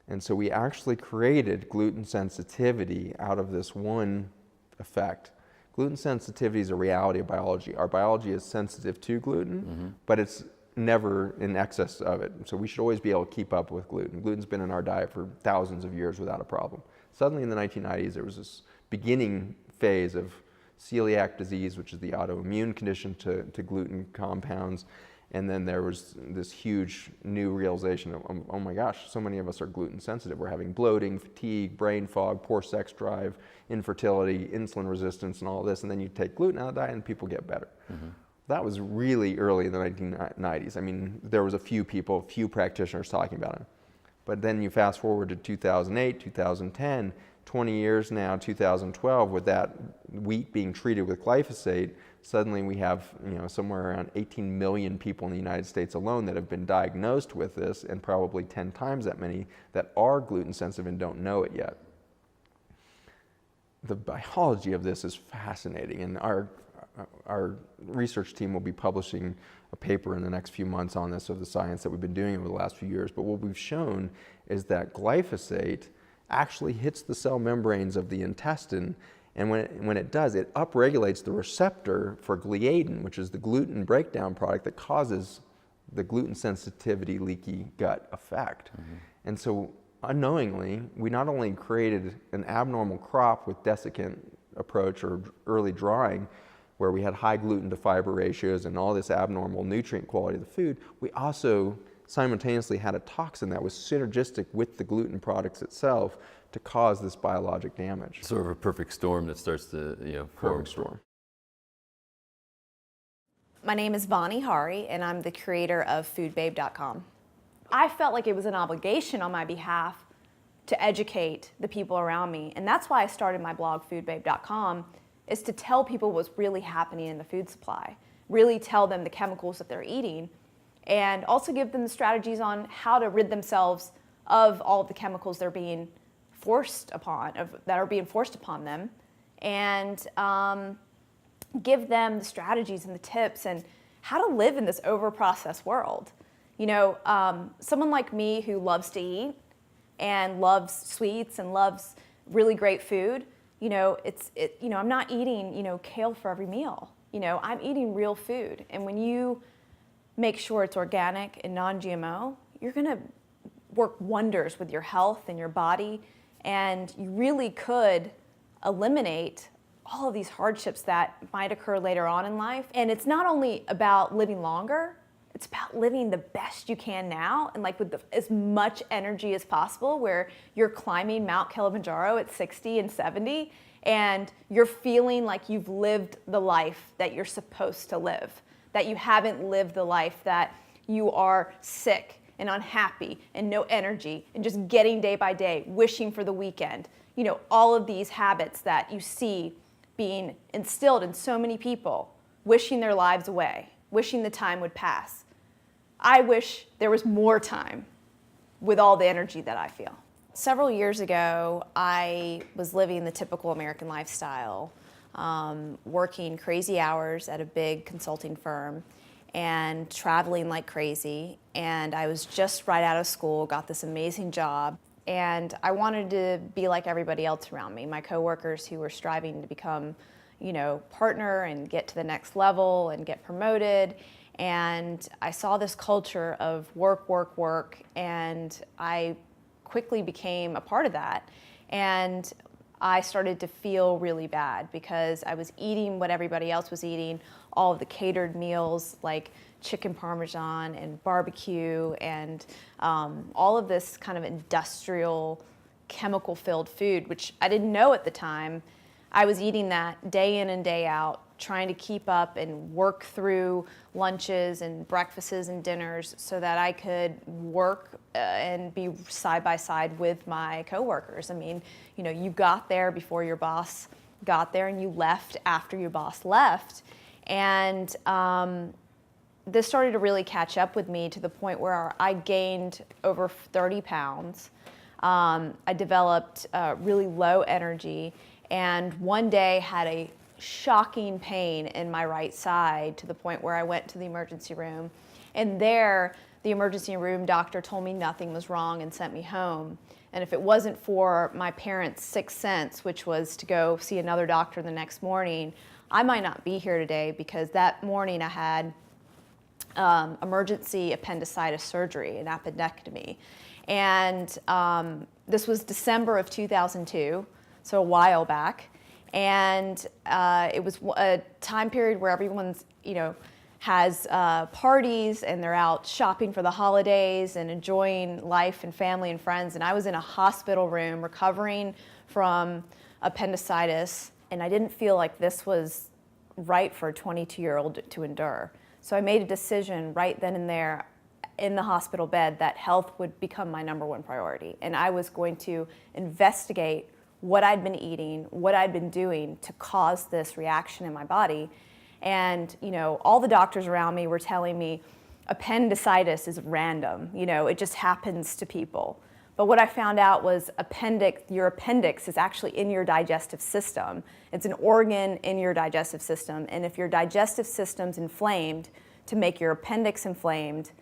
And so we actually created gluten sensitivity out of this one effect. Gluten sensitivity is a reality of biology. Our biology is sensitive to gluten, but it's never in excess of it. So we should always be able to keep up with gluten. Gluten's been in our diet for thousands of years without a problem. Suddenly in the 1990s, there was this beginning phase of celiac disease, which is the autoimmune condition to gluten compounds. And then there was this huge new realization of, oh my gosh, so many of us are gluten sensitive. We're having bloating, fatigue, brain fog, poor sex drive, infertility, insulin resistance, and all this. And then you take gluten out of the diet and people get better. That was really early in the 1990s. I mean, there was a few practitioners talking about it. But then you fast forward to 2008, 2010, 20 years now, 2012, with that wheat being treated with glyphosate, suddenly we have somewhere around 18 million people in the United States alone that have been diagnosed with this, and probably 10 times that many that are gluten sensitive and don't know it yet. The biology of this is fascinating, and our research team will be publishing a paper in the next few months on this, of the science that we've been doing over the last few years. But what we've shown is that glyphosate actually hits the cell membranes of the intestine, and when it does, it upregulates the receptor for gliadin, which is the gluten breakdown product that causes the gluten sensitivity leaky gut effect. And so unknowingly, we not only created an abnormal crop with desiccant approach or early drying, where we had high gluten to fiber ratios and all this abnormal nutrient quality of the food, we also simultaneously had a toxin that was synergistic with the gluten products itself to cause this biologic damage. Sort of a perfect storm that starts to form. Perfect storm. My name is Vani Hari, and I'm the creator of foodbabe.com. I felt like it was an obligation on my behalf to educate the people around me, and that's why I started my blog, foodbabe.com, is to tell people what's really happening in the food supply, really tell them the chemicals that they're eating, and also give them the strategies on how to rid themselves of all of the chemicals that are being forced upon them, and give them the strategies and the tips and how to live in this over-processed world. Someone like me who loves to eat and loves sweets and loves really great food, I'm not eating, kale for every meal. I'm eating real food. And when you make sure it's organic and non-GMO, you're gonna work wonders with your health and your body And you really could eliminate all of these hardships that might occur later on in life. And it's not only about living longer, it's about living the best you can now, and like with as much energy as possible, where you're climbing Mount Kilimanjaro at 60 and 70, and you're feeling like you've lived the life that you're supposed to live, that you haven't lived the life that you are sick and unhappy and no energy and just getting day by day, wishing for the weekend. You know, all of these habits that you see being instilled in so many people, wishing their lives away, wishing the time would pass. I wish there was more time with all the energy that I feel. Several years ago, I was living the typical American lifestyle, working crazy hours at a big consulting firm and traveling like crazy. And I was just right out of school, got this amazing job, and I wanted to be like everybody else around me, my coworkers who were striving to become, partner and get to the next level and get promoted. And I saw this culture of work, work, work, and I quickly became a part of that. And I started to feel really bad because I was eating what everybody else was eating, all of the catered meals like chicken parmesan and barbecue and all of this kind of industrial, chemical-filled food, which I didn't know at the time. I was eating that day in and day out, trying to keep up and work through lunches and breakfasts and dinners so that I could work and be side by side with my coworkers. I mean, you got there before your boss got there, and you left after your boss left. And this started to really catch up with me to the point where I gained over 30 pounds. I developed really low energy, and one day had a shocking pain in my right side to the point where I went to the emergency room. And there, the emergency room doctor told me nothing was wrong and sent me home. And if it wasn't for my parents' sixth sense, which was to go see another doctor the next morning, I might not be here today, because that morning I had emergency appendicitis surgery, an appendectomy. And this was December of 2002, so a while back. And it was a time period where everyone's, has parties and they're out shopping for the holidays and enjoying life and family and friends. And I was in a hospital room recovering from appendicitis, and I didn't feel like this was right for a 22-year-old to endure. So I made a decision right then and there in the hospital bed that health would become my number one priority. And I was going to investigate what I'd been eating, what I'd been doing to cause this reaction in my body. And, all the doctors around me were telling me appendicitis is random, it just happens to people. But what I found out was your appendix is actually in your digestive system. It's an organ in your digestive system. And if your digestive system's inflamed to make your appendix inflamed,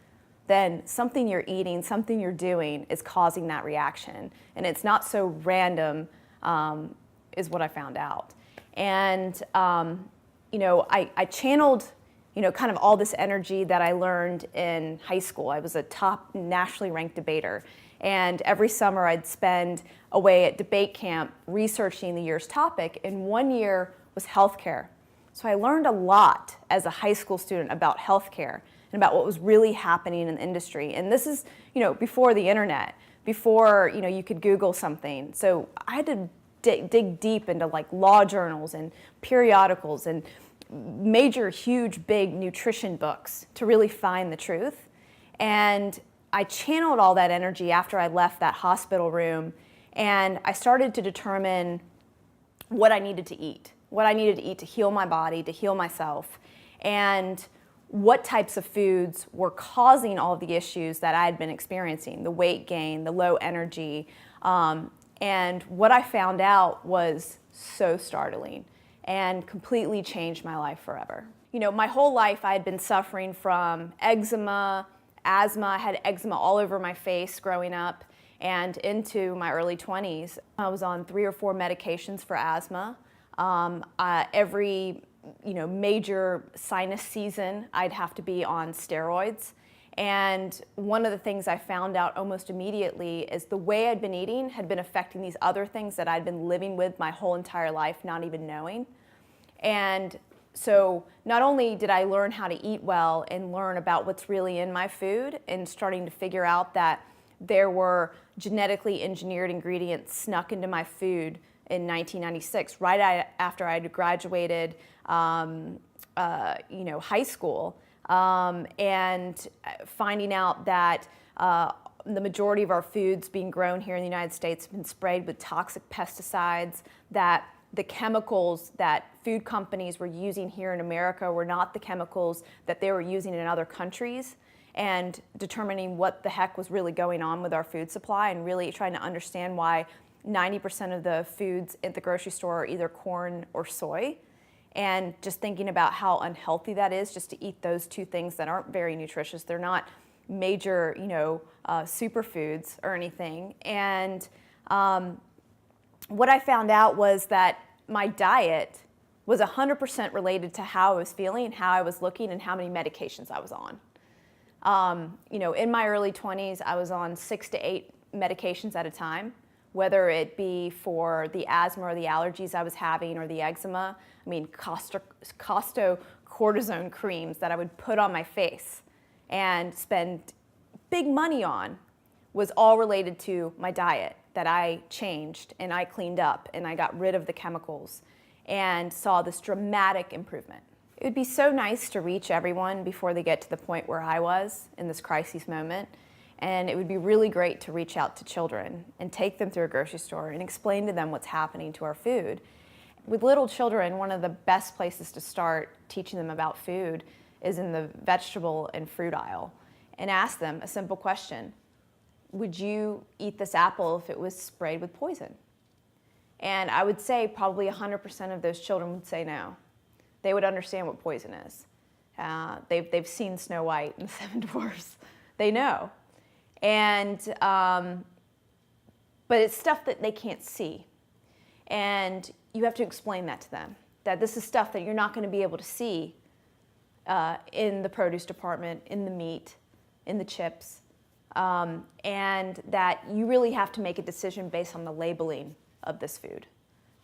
then something you're eating, something you're doing is causing that reaction. And it's not so random, is what I found out. And, I channeled, kind of all this energy that I learned in high school. I was a top nationally ranked debater. And every summer I'd spend away at debate camp researching the year's topic, and one year was healthcare. So I learned a lot as a high school student about healthcare and about what was really happening in the industry. And this is, before the internet, before, you could Google something. So I had to dig deep into like law journals and periodicals and major, huge, big nutrition books to really find the truth. And I channeled all that energy after I left that hospital room, and I started to determine what I needed to eat to heal my body, to heal myself, and what types of foods were causing all of the issues that I had been experiencing, the weight gain, the low energy. And what I found out was so startling and completely changed my life forever. My whole life I had been suffering from eczema, asthma. I had eczema all over my face growing up and into my early 20s. I was on 3 or 4 medications for asthma. Every major sinus season, I'd have to be on steroids. And one of the things I found out almost immediately is the way I'd been eating had been affecting these other things that I'd been living with my whole entire life, not even knowing. And so not only did I learn how to eat well and learn about what's really in my food and starting to figure out that there were genetically engineered ingredients snuck into my food in 1996, right after I had graduated high school, and finding out that the majority of our foods being grown here in the United States have been sprayed with toxic pesticides, that the chemicals that food companies were using here in America were not the chemicals that they were using in other countries, and determining what the heck was really going on with our food supply and really trying to understand why 90% of the foods at the grocery store are either corn or soy, and just thinking about how unhealthy that is just to eat those two things that aren't very nutritious. They're not major, superfoods or anything. And what I found out was that my diet was 100% related to how I was feeling, how I was looking, and how many medications I was on. In my early 20s, I was on 6 to 8 medications at a time, whether it be for the asthma or the allergies I was having or the eczema. I mean, cortisone creams that I would put on my face and spend big money on was all related to my diet that I changed and I cleaned up and I got rid of the chemicals and saw this dramatic improvement. It would be so nice to reach everyone before they get to the point where I was in this crisis moment. And it would be really great to reach out to children and take them through a grocery store and explain to them what's happening to our food. With little children, one of the best places to start teaching them about food is in the vegetable and fruit aisle, and ask them a simple question. Would you eat this apple if it was sprayed with poison? And I would say probably 100% of those children would say no. They would understand what poison is. They've seen Snow White and the Seven Dwarfs. They know. And but it's stuff that they can't see. And you have to explain that to them, that this is stuff that you're not going to be able to see in the produce department, in the meat, in the chips, and that you really have to make a decision based on the labeling of this food,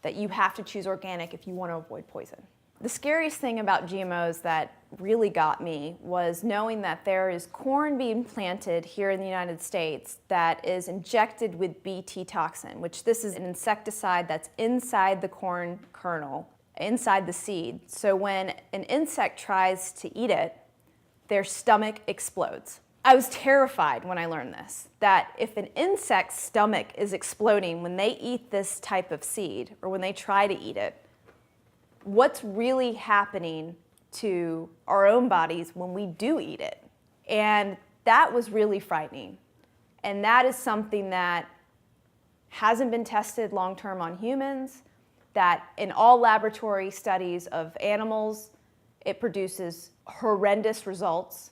that you have to choose organic if you want to avoid poison. The scariest thing about GMOs that really got me was knowing that there is corn being planted here in the United States that is injected with Bt toxin, which this is an insecticide that's inside the corn kernel, inside the seed. So when an insect tries to eat it, their stomach explodes. I was terrified when I learned this, that if an insect's stomach is exploding when they eat this type of seed or when they try to eat it, what's really happening to our own bodies when we do eat it? And that was really frightening. And that is something that hasn't been tested long-term on humans, that in all laboratory studies of animals, it produces horrendous results,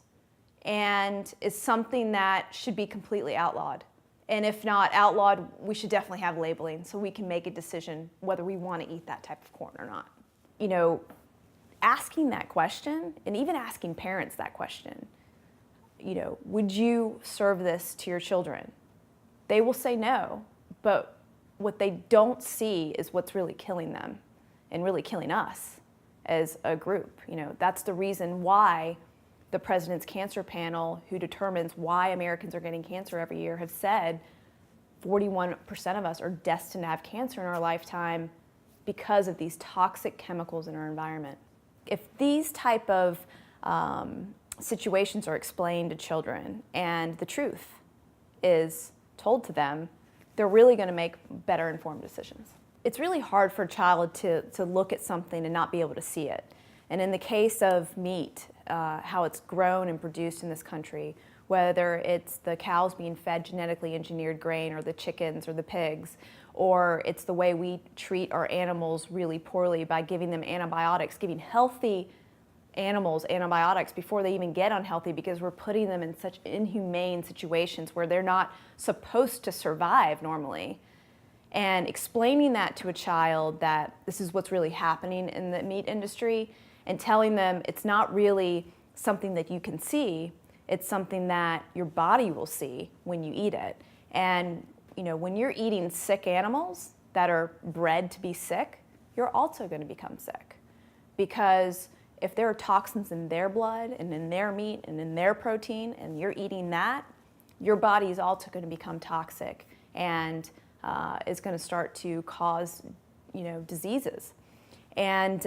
and is something that should be completely outlawed. And if not outlawed, we should definitely have labeling so we can make a decision whether we want to eat that type of corn or not. Asking that question, and even asking parents that question, would you serve this to your children? They will say no, but what they don't see is what's really killing them and really killing us as a group. That's the reason why the President's Cancer Panel, who determines why Americans are getting cancer every year, have said 41% of us are destined to have cancer in our lifetime because of these toxic chemicals in our environment. If these type of situations are explained to children and the truth is told to them, they're really going to make better informed decisions. It's really hard for a child to look at something and not be able to see it. And in the case of meat, how it's grown and produced in this country, whether it's the cows being fed genetically engineered grain or the chickens or the pigs, or it's the way we treat our animals really poorly by giving them antibiotics, giving healthy animals antibiotics before they even get unhealthy because we're putting them in such inhumane situations where they're not supposed to survive normally. And explaining that to a child that this is what's really happening in the meat industry and telling them it's not really something that you can see, It's something that your body will see when you eat it. And when you're eating sick animals that are bred to be sick, you're also going to become sick. Because if there are toxins in their blood and in their meat and in their protein, and you're eating that, your body is also going to become toxic and is going to start to cause, diseases. And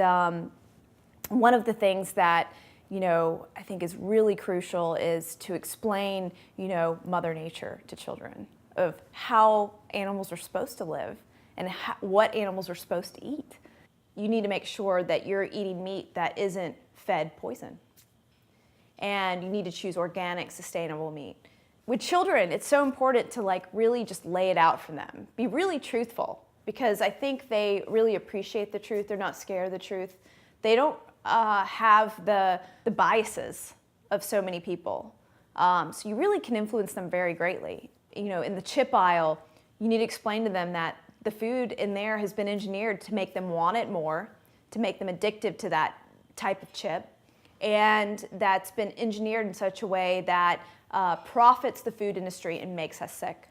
one of the things that, I think is really crucial is to explain, Mother Nature to children, of how animals are supposed to live and what animals are supposed to eat. You need to make sure that you're eating meat that isn't fed poison. And you need to choose organic, sustainable meat. With children, it's so important to really just lay it out for them. Be really truthful, because I think they really appreciate the truth. They're not scared of the truth. They don't have the biases of so many people. So you really can influence them very greatly. In the chip aisle, you need to explain to them that the food in there has been engineered to make them want it more, to make them addictive to that type of chip, and that's been engineered in such a way that profits the food industry and makes us sick,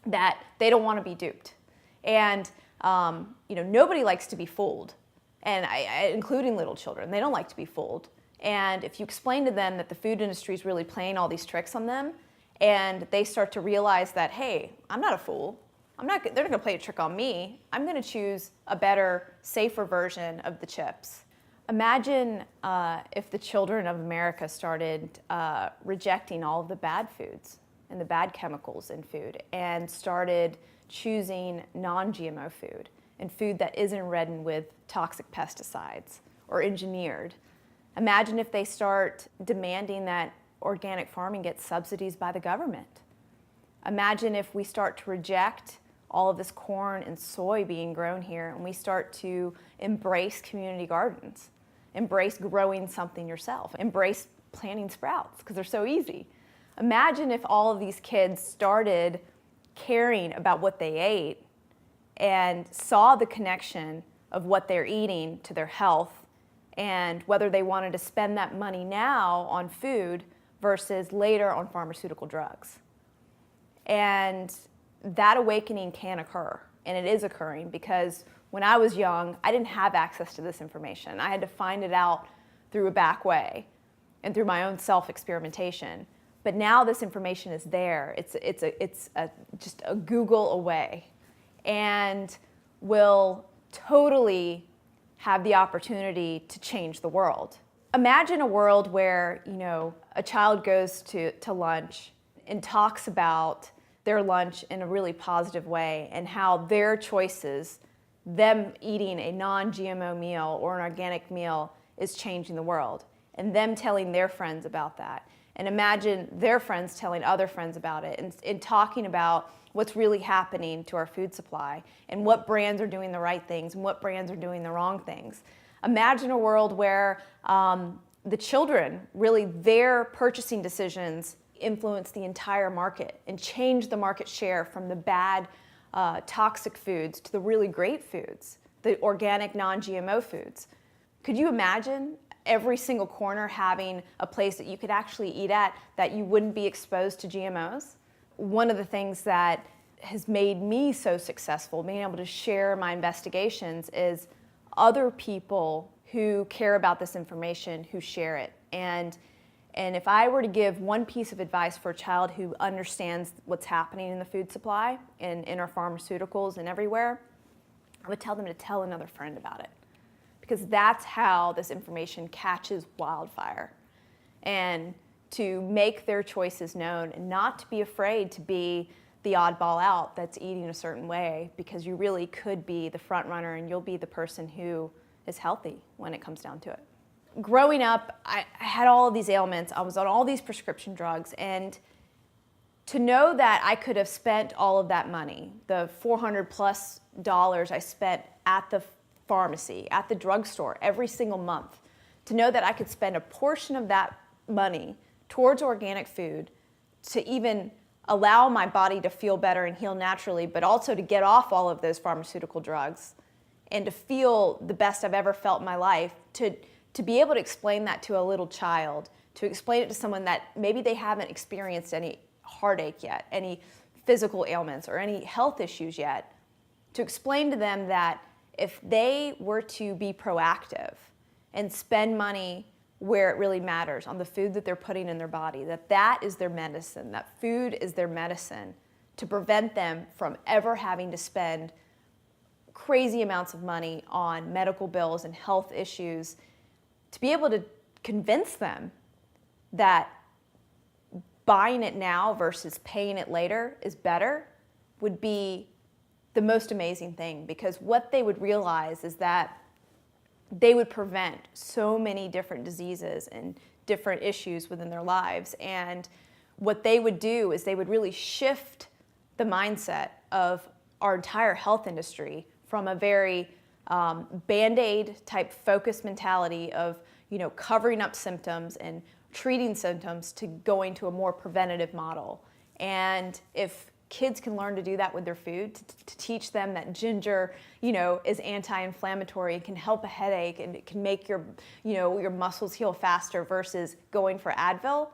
that they don't want to be duped. And nobody likes to be fooled, and including little children. They don't like to be fooled. And if you explain to them that the food industry is really playing all these tricks on them, and they start to realize that, hey, I'm not a fool. They're not going to play a trick on me. I'm going to choose a better, safer version of the chips. Imagine if the children of America started rejecting all of the bad foods and the bad chemicals in food, and started choosing non-GMO food and food that isn't ridden with toxic pesticides or engineered. Imagine if they start demanding that organic farming gets subsidies by the government. Imagine if we start to reject all of this corn and soy being grown here, and we start to embrace community gardens, embrace growing something yourself, embrace planting sprouts because they're so easy. Imagine if all of these kids started caring about what they ate and saw the connection of what they're eating to their health, and whether they wanted to spend that money now on food versus later on pharmaceutical drugs. And that awakening can occur, and it is occurring, because when I was young, I didn't have access to this information. I had to find it out through a back way and through my own self-experimentation. But now this information is there. It's just a Google away, and will totally have the opportunity to change the world. Imagine a world where, a child goes to lunch and talks about their lunch in a really positive way, and how their choices, them eating a non-GMO meal or an organic meal, is changing the world, and them telling their friends about that. And imagine their friends telling other friends about it, and talking about what's really happening to our food supply, and what brands are doing the right things and what brands are doing the wrong things. Imagine a world where the children, really their purchasing decisions, influence the entire market and change the market share from the bad, toxic foods to the really great foods, the organic, non-GMO foods. Could you imagine every single corner having a place that you could actually eat at that you wouldn't be exposed to GMOs? One of the things that has made me so successful, being able to share my investigations, is other people who care about this information, who share it. And if I were to give one piece of advice for a child who understands what's happening in the food supply and in our pharmaceuticals and everywhere, I would tell them to tell another friend about it. Because that's how this information catches wildfire. And to make their choices known, and not to be afraid to be the oddball out that's eating a certain way, because you really could be the front runner, and you'll be the person who is healthy when it comes down to it. Growing up, I had all of these ailments. I was on all these prescription drugs, and to know that I could have spent all of that money, the $400+ I spent at the pharmacy, at the drugstore every single month, to know that I could spend a portion of that money towards organic food to even allow my body to feel better and heal naturally, but also to get off all of those pharmaceutical drugs and to feel the best I've ever felt in my life, to to be able to explain that to a little child, to explain it to someone that maybe they haven't experienced any heartache yet, any physical ailments or any health issues yet, to explain to them that if they were to be proactive and spend money where it really matters, on the food that they're putting in their body, that is their medicine, that food is their medicine to prevent them from ever having to spend crazy amounts of money on medical bills and health issues, to be able to convince them that buying it now versus paying it later is better would be the most amazing thing, because what they would realize is that they would prevent so many different diseases and different issues within their lives. And what they would do is they would really shift the mindset of our entire health industry from a very Band-Aid type focused mentality of, covering up symptoms and treating symptoms to going to a more preventative model. And if kids can learn to do that with their food, to teach them that ginger, is anti-inflammatory, it can help a headache, and it can make your muscles heal faster versus going for Advil,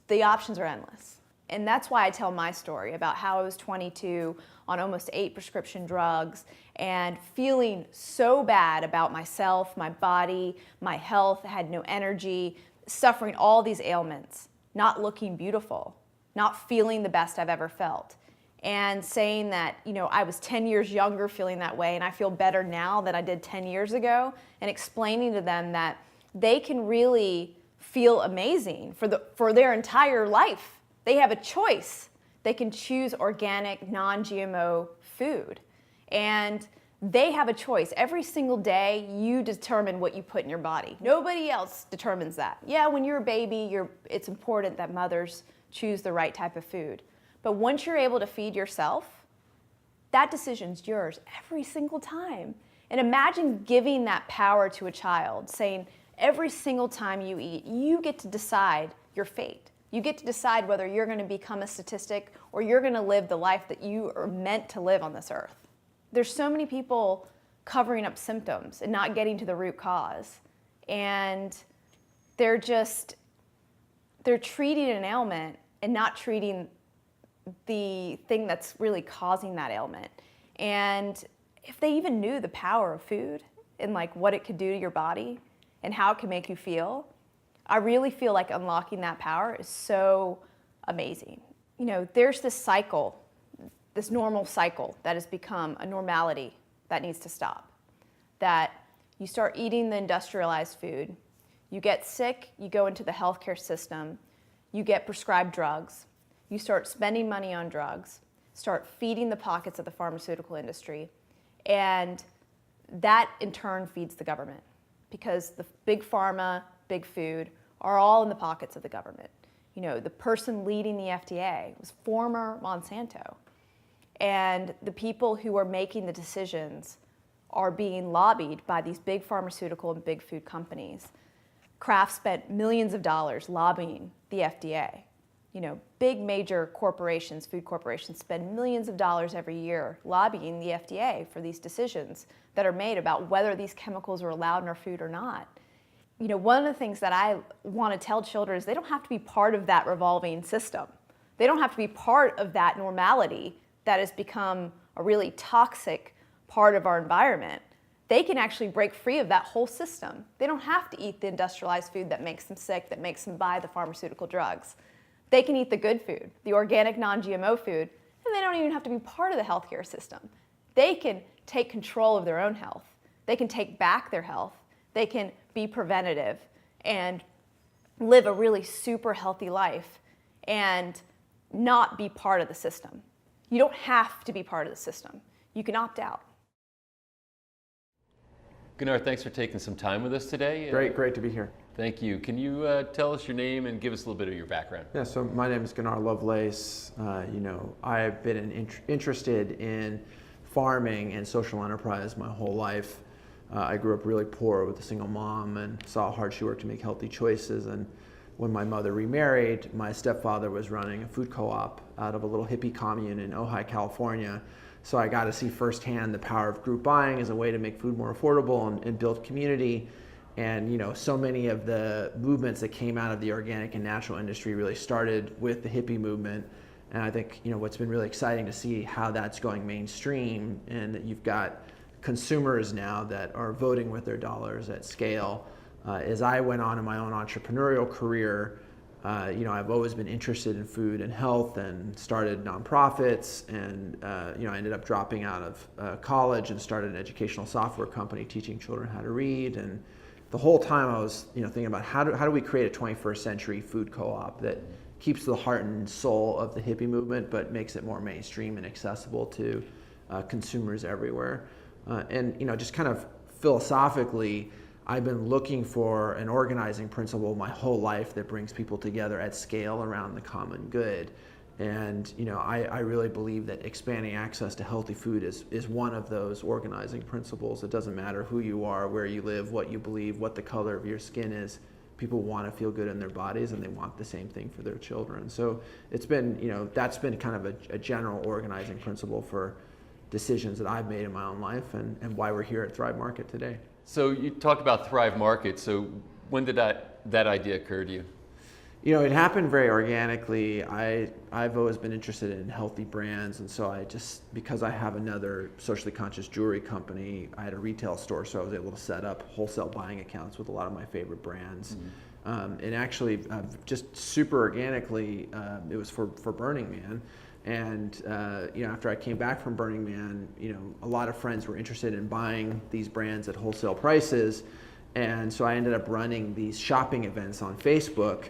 the options are endless. And that's why I tell my story about how I was 22 on almost 8 prescription drugs and feeling so bad about myself, my body, my health, I had no energy, suffering all these ailments, not looking beautiful, not feeling the best I've ever felt. And saying that, I was 10 years younger feeling that way and I feel better now than I did 10 years ago, and explaining to them that they can really feel amazing for their entire life. They have a choice. They can choose organic, non-GMO food. And they have a choice. Every single day, you determine what you put in your body. Nobody else determines that. Yeah, when you're a baby, it's important that mothers choose the right type of food. But once you're able to feed yourself, that decision's yours every single time. And imagine giving that power to a child, saying every single time you eat, you get to decide your fate. You get to decide whether you're going to become a statistic or you're going to live the life that you are meant to live on this earth. There's so many people covering up symptoms and not getting to the root cause. And they're treating an ailment and not treating the thing that's really causing that ailment. And if they even knew the power of food and what it could do to your body and how it can make you feel, I really feel like unlocking that power is so amazing. There's this cycle, this normal cycle that has become a normality that needs to stop. That you start eating the industrialized food, you get sick, you go into the healthcare system, you get prescribed drugs, you start spending money on drugs, start feeding the pockets of the pharmaceutical industry, and that in turn feeds the government, because the big pharma, big food are all in the pockets of the government. The person leading the FDA was former Monsanto. And the people who are making the decisions are being lobbied by these big pharmaceutical and big food companies. Kraft spent millions of dollars lobbying the FDA. Big major corporations, food corporations, spend millions of dollars every year lobbying the FDA for these decisions that are made about whether these chemicals are allowed in our food or not. One of the things that I want to tell children is they don't have to be part of that revolving system. They don't have to be part of that normality that has become a really toxic part of our environment. They can actually break free of that whole system. They don't have to eat the industrialized food that makes them sick, that makes them buy the pharmaceutical drugs. They can eat the good food, the organic, non-GMO food, and they don't even have to be part of the healthcare system. They can take control of their own health. They can take back their health. They can be preventative and live a really super healthy life and not be part of the system. You don't have to be part of the system. You can opt out. Gunnar, thanks for taking some time with us today. Great to be here. Thank you. Can you tell us your name and give us a little bit of your background? Yeah, so my name is Gunnar Lovelace. I've been interested in farming and social enterprise my whole life. I grew up really poor with a single mom and saw how hard she worked to make healthy choices. And when my mother remarried, my stepfather was running a food co-op out of a little hippie commune in Ojai, California. So I got to see firsthand the power of group buying as a way to make food more affordable and build community. And so many of the movements that came out of the organic and natural industry really started with the hippie movement. And I think what's been really exciting to see how that's going mainstream, and that you've got consumers now that are voting with their dollars at scale. As I went on in my own entrepreneurial career, I've always been interested in food and health, and started nonprofits, and I ended up dropping out of college and started an educational software company teaching children how to read. And the whole time I was thinking about how do we create a 21st century food co-op that keeps the heart and soul of the hippie movement, but makes it more mainstream and accessible to consumers everywhere. And just kind of philosophically, I've been looking for an organizing principle my whole life that brings people together at scale around the common good. And I really believe that expanding access to healthy food is one of those organizing principles. It doesn't matter who you are, where you live, what you believe, what the color of your skin is. People want to feel good in their bodies, and they want the same thing for their children. So it's been, that's been kind of a general organizing principle for decisions that I've made in my own life, and why we're here at Thrive Market today. So you talked about Thrive Market. So when did that idea occur to you? It happened very organically. I've always been interested in healthy brands, and so because I have another socially conscious jewelry company, I had a retail store, so I was able to set up wholesale buying accounts with a lot of my favorite brands. Mm-hmm. And actually, just super organically, it was for Burning Man. And after I came back from Burning Man, a lot of friends were interested in buying these brands at wholesale prices, and so I ended up running these shopping events on Facebook.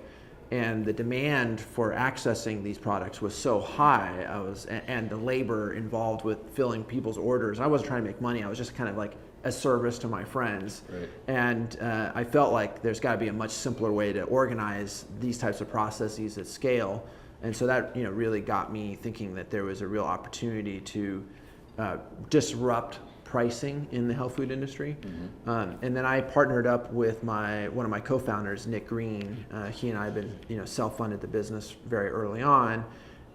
And the demand for accessing these products was so high, and the labor involved with filling people's orders. I wasn't trying to make money. I was just kind of like a service to my friends. Right. And I felt like there's got to be a much simpler way to organize these types of processes at scale. And so that really got me thinking that there was a real opportunity to disrupt pricing in the health food industry. Mm-hmm. And then I partnered up with one of my co-founders, Nick Green. He and I have been self-funded the business very early on,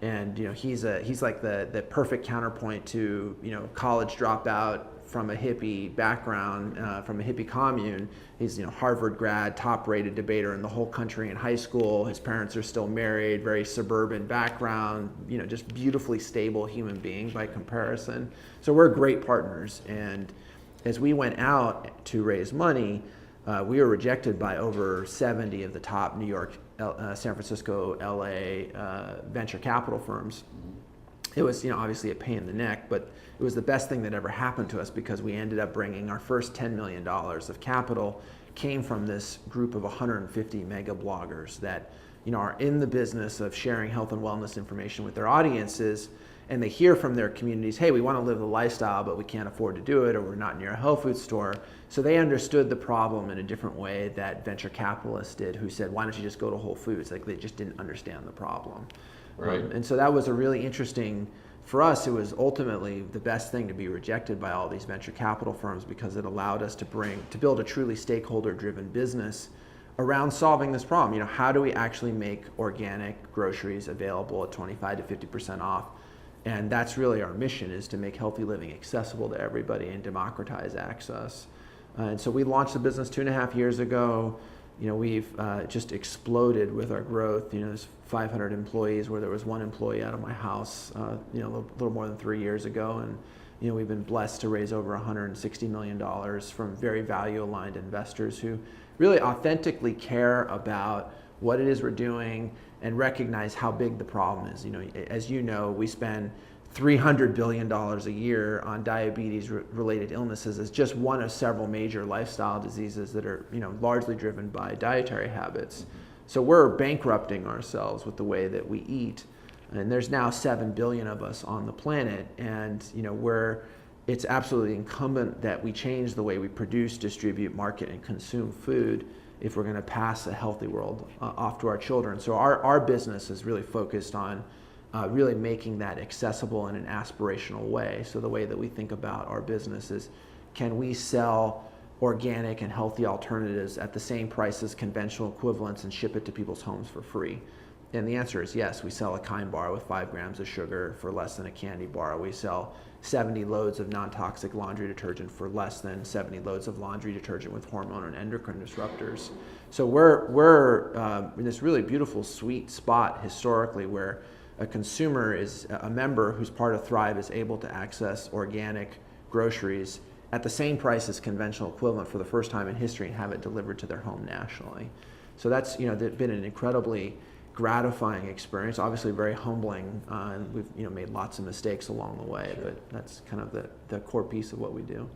and he's like the perfect counterpoint to college dropout from a hippie background, from a hippie commune. He's Harvard grad, top-rated debater in the whole country in high school. His parents are still married, very suburban background, just beautifully stable human being by comparison. So we're great partners. And as we went out to raise money, we were rejected by over 70 of the top New York, San Francisco, LA venture capital firms. It was obviously a pain in the neck, but it was the best thing that ever happened to us, because we ended up bringing our first $10 million of capital came from this group of 150 mega bloggers that are in the business of sharing health and wellness information with their audiences, and they hear from their communities, hey, we want to live the lifestyle, but we can't afford to do it, or we're not near a health food store. So they understood the problem in a different way that venture capitalists did, who said, why don't you just go to Whole Foods? Like, they just didn't understand the problem. Right. And so that was a really interesting, for us, it was ultimately the best thing to be rejected by all these venture capital firms, because it allowed us to build a truly stakeholder-driven business around solving this problem. How do we actually make organic groceries available at 25 to 50% off? And that's really our mission, is to make healthy living accessible to everybody and democratize access. And so we launched the business 2.5 years ago. We've just exploded with our growth. There's 500 employees, where there was one employee out of my house, a little more than 3 years ago. And, we've been blessed to raise over $160 million from very value-aligned investors who really authentically care about what it is we're doing and recognize how big the problem is. As we spend $300 billion a year on diabetes-related illnesses as just one of several major lifestyle diseases that are, largely driven by dietary habits. So we're bankrupting ourselves with the way that we eat. And there's now 7 billion of us on the planet, and it's absolutely incumbent that we change the way we produce, distribute, market, and consume food if we're going to pass a healthy world off to our children. So our business is really focused on really making that accessible in an aspirational way. So the way that we think about our business is, can we sell organic and healthy alternatives at the same price as conventional equivalents and ship it to people's homes for free? And the answer is yes. We sell a Kind bar with 5 grams of sugar for less than a candy bar. We sell 70 loads of non-toxic laundry detergent for less than 70 loads of laundry detergent with hormone and endocrine disruptors. So we're in this really beautiful, sweet spot historically where a consumer is a member who's part of Thrive is able to access organic groceries at the same price as conventional equivalent for the first time in history and have it delivered to their home nationally. So that's been an incredibly gratifying experience, obviously very humbling, and we've made lots of mistakes along the way, but that's kind of the core piece of what we do.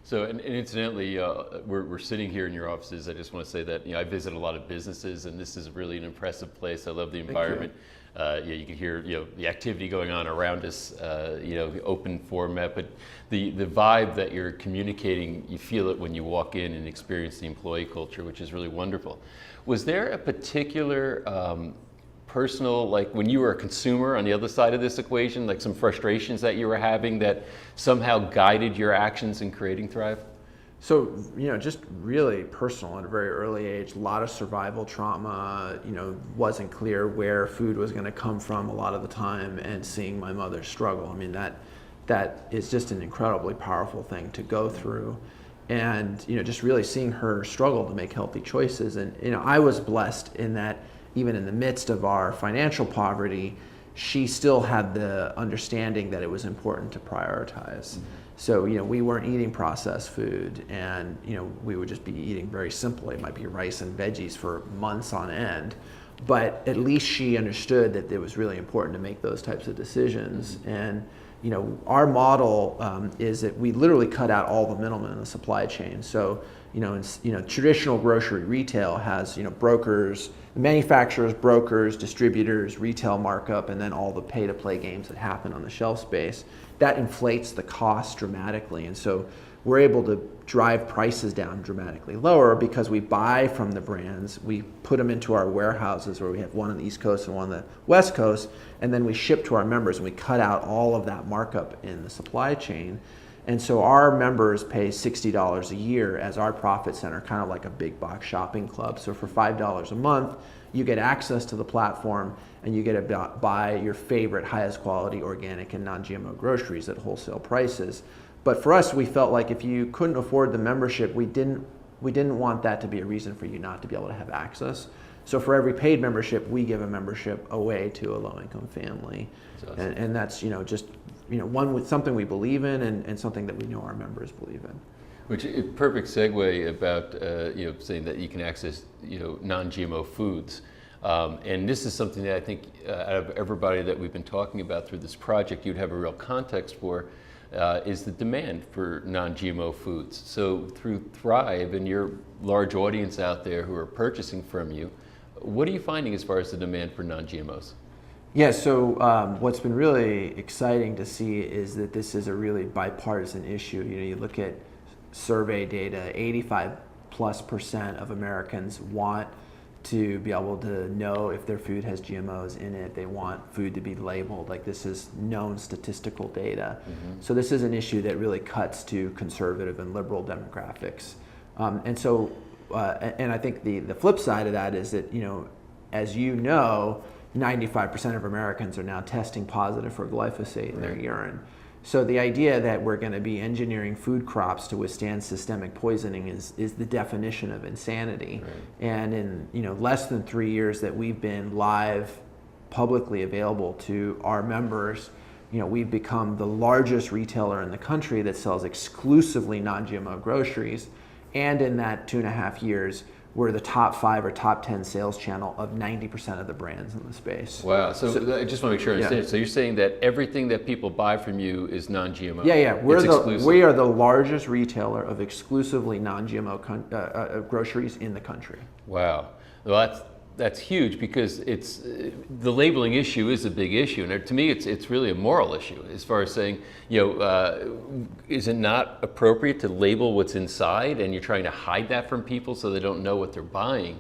So, and incidentally, we're sitting here in your offices. I just want to say that I visit a lot of businesses, and this is really an impressive place. I love the environment. You can hear the activity going on around us. The open format, but the vibe that you're communicating, you feel it when you walk in and experience the employee culture, which is really wonderful. Was there a particular personal, like when you were a consumer on the other side of this equation, like some frustrations that you were having that somehow guided your actions in creating Thrive? So, just really personal at a very early age, a lot of survival trauma, wasn't clear where food was going to come from a lot of the time, and seeing my mother struggle. I mean, that is just an incredibly powerful thing to go through. And, just really seeing her struggle to make healthy choices. And, I was blessed in that even in the midst of our financial poverty, she still had the understanding that it was important to prioritize. Mm-hmm. So, we weren't eating processed food, and, we would just be eating very simply. It might be rice and veggies for months on end, but at least she understood that it was really important to make those types of decisions. Mm-hmm. And, our model is that we literally cut out all the middlemen in the supply chain. So, traditional grocery retail has, brokers, manufacturers, brokers, distributors, retail markup, and then all the pay-to-play games that happen on the shelf space. That inflates the cost dramatically. And so we're able to drive prices down dramatically lower because we buy from the brands, we put them into our warehouses where we have one on the East Coast and one on the West Coast, and then we ship to our members, and we cut out all of that markup in the supply chain. And so our members pay $60 a year as our profit center, kind of like a big box shopping club. So for $5 a month, you get access to the platform, and you get to buy your favorite highest quality organic and non-GMO groceries at wholesale prices. But for us, we felt like if you couldn't afford the membership, we didn't want that to be a reason for you not to be able to have access. So for every paid membership, we give a membership away to a low-income family. That's awesome. And that's just one with something we believe in, and something that we know our members believe in. Which is a perfect segue about saying that you can access non-GMO foods, and this is something that I think out of everybody that we've been talking about through this project, you'd have a real context for. Is the demand for non-GMO foods. So through Thrive and your large audience out there who are purchasing from you, what are you finding as far as the demand for non-GMOs? Yeah, so what's been really exciting to see is that this is a really bipartisan issue. You look at survey data, 85+% of Americans want to be able to know if their food has GMOs in it. They want food to be labeled. Like, this is known statistical data. Mm-hmm. So this is an issue that really cuts to conservative and liberal demographics. And I think the flip side of that is that, as 95% of Americans are now testing positive for glyphosate in their urine. So the idea that we're going to be engineering food crops to withstand systemic poisoning is the definition of insanity. Right. And in less than 3 years that we've been live, publicly available to our members, we've become the largest retailer in the country that sells exclusively non-GMO groceries. And in that 2.5 years, we're the top 5 or top 10 sales channel of 90% of the brands in the space. Wow, so I just want to make sure I understand. Yeah. So you're saying that everything that people buy from you is non-GMO? Yeah. We are the largest retailer of exclusively non-GMO groceries in the country. Wow, well that's huge, because it's the labeling issue is a big issue, and to me it's really a moral issue as far as saying, is it not appropriate to label what's inside, and you're trying to hide that from people so they don't know what they're buying.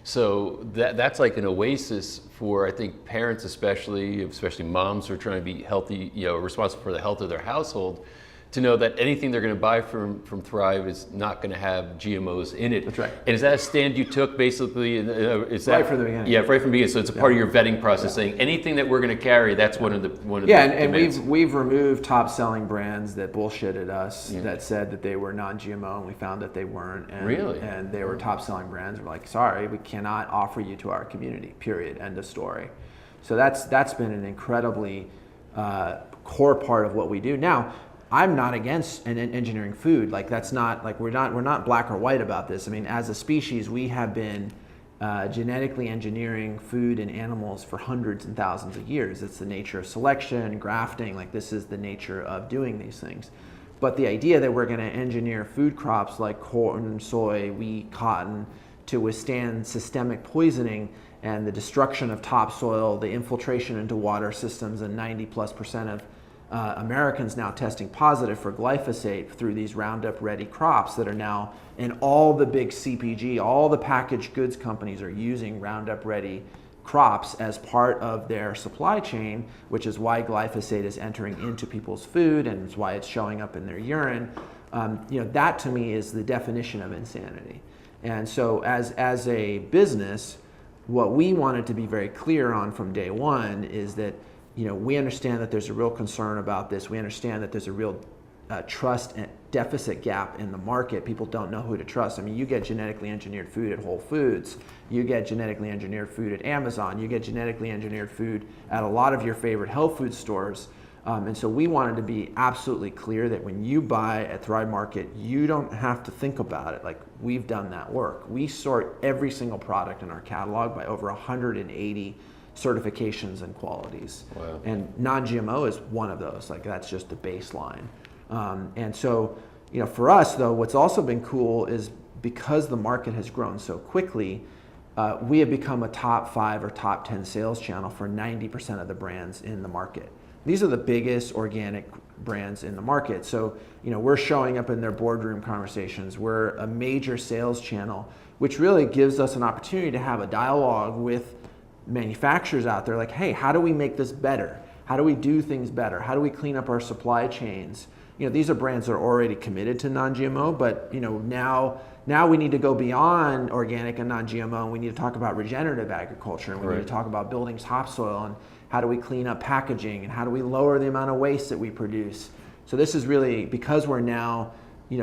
So that's like an oasis for, I think, parents, especially moms who are trying to be healthy, responsible for the health of their household, to know that anything they're going to buy from Thrive is not going to have GMOs in it. That's right. And is that a stand you took basically? Is that, Right from the beginning. Yeah, right from the beginning. So it's a part of your vetting process, saying anything that we're going to carry, that's one of the and demands. we've removed top selling brands that bullshitted us, that said that they were non-GMO, and we found that they weren't. And, Really? And they were top selling brands. We're like, sorry, we cannot offer you to our community. Period. End of story. So that's been an incredibly core part of what we do. Now, I'm not against engineering food. Like that's not like we're not black or white about this. I mean, as a species, we have been genetically engineering food and animals for hundreds and thousands of years. It's the nature of selection, grafting. Like this is the nature of doing these things. But the idea that we're going to engineer food crops like corn, soy, wheat, cotton to withstand systemic poisoning and the destruction of topsoil, the infiltration into water systems, and 90+% of Americans now testing positive for glyphosate through these Roundup Ready crops that are now in all the big CPG, all the packaged goods companies are using Roundup Ready crops as part of their supply chain, which is why glyphosate is entering into people's food and it's why it's showing up in their urine. That to me is the definition of insanity. And so as a business, what we wanted to be very clear on from day one is that we understand that there's a real concern about this. We understand that there's a real trust and deficit gap in the market. People don't know who to trust. I mean, you get genetically engineered food at Whole Foods. You get genetically engineered food at Amazon. You get genetically engineered food at a lot of your favorite health food stores. And so we wanted to be absolutely clear that when you buy at Thrive Market, you don't have to think about it. Like we've done that work. We sort every single product in our catalog by over 180 certifications and qualities. Wow. And non-GMO is one of those. Like that's just the baseline. And so, for us though, what's also been cool is because the market has grown so quickly, we have become a top 5 or top 10 sales channel for 90% of the brands in the market. These are the biggest organic brands in the market. So, we're showing up in their boardroom conversations. We're a major sales channel, which really gives us an opportunity to have a dialogue with manufacturers out there like, hey, how do we make this better? How do we do things better? How do we clean up our supply chains? These are brands that are already committed to non-GMO, but now we need to go beyond organic and non-GMO, and we need to talk about regenerative agriculture, and we need to talk about building topsoil, and how do we clean up packaging, and how do we lower the amount of waste that we produce. So this is really, because we're now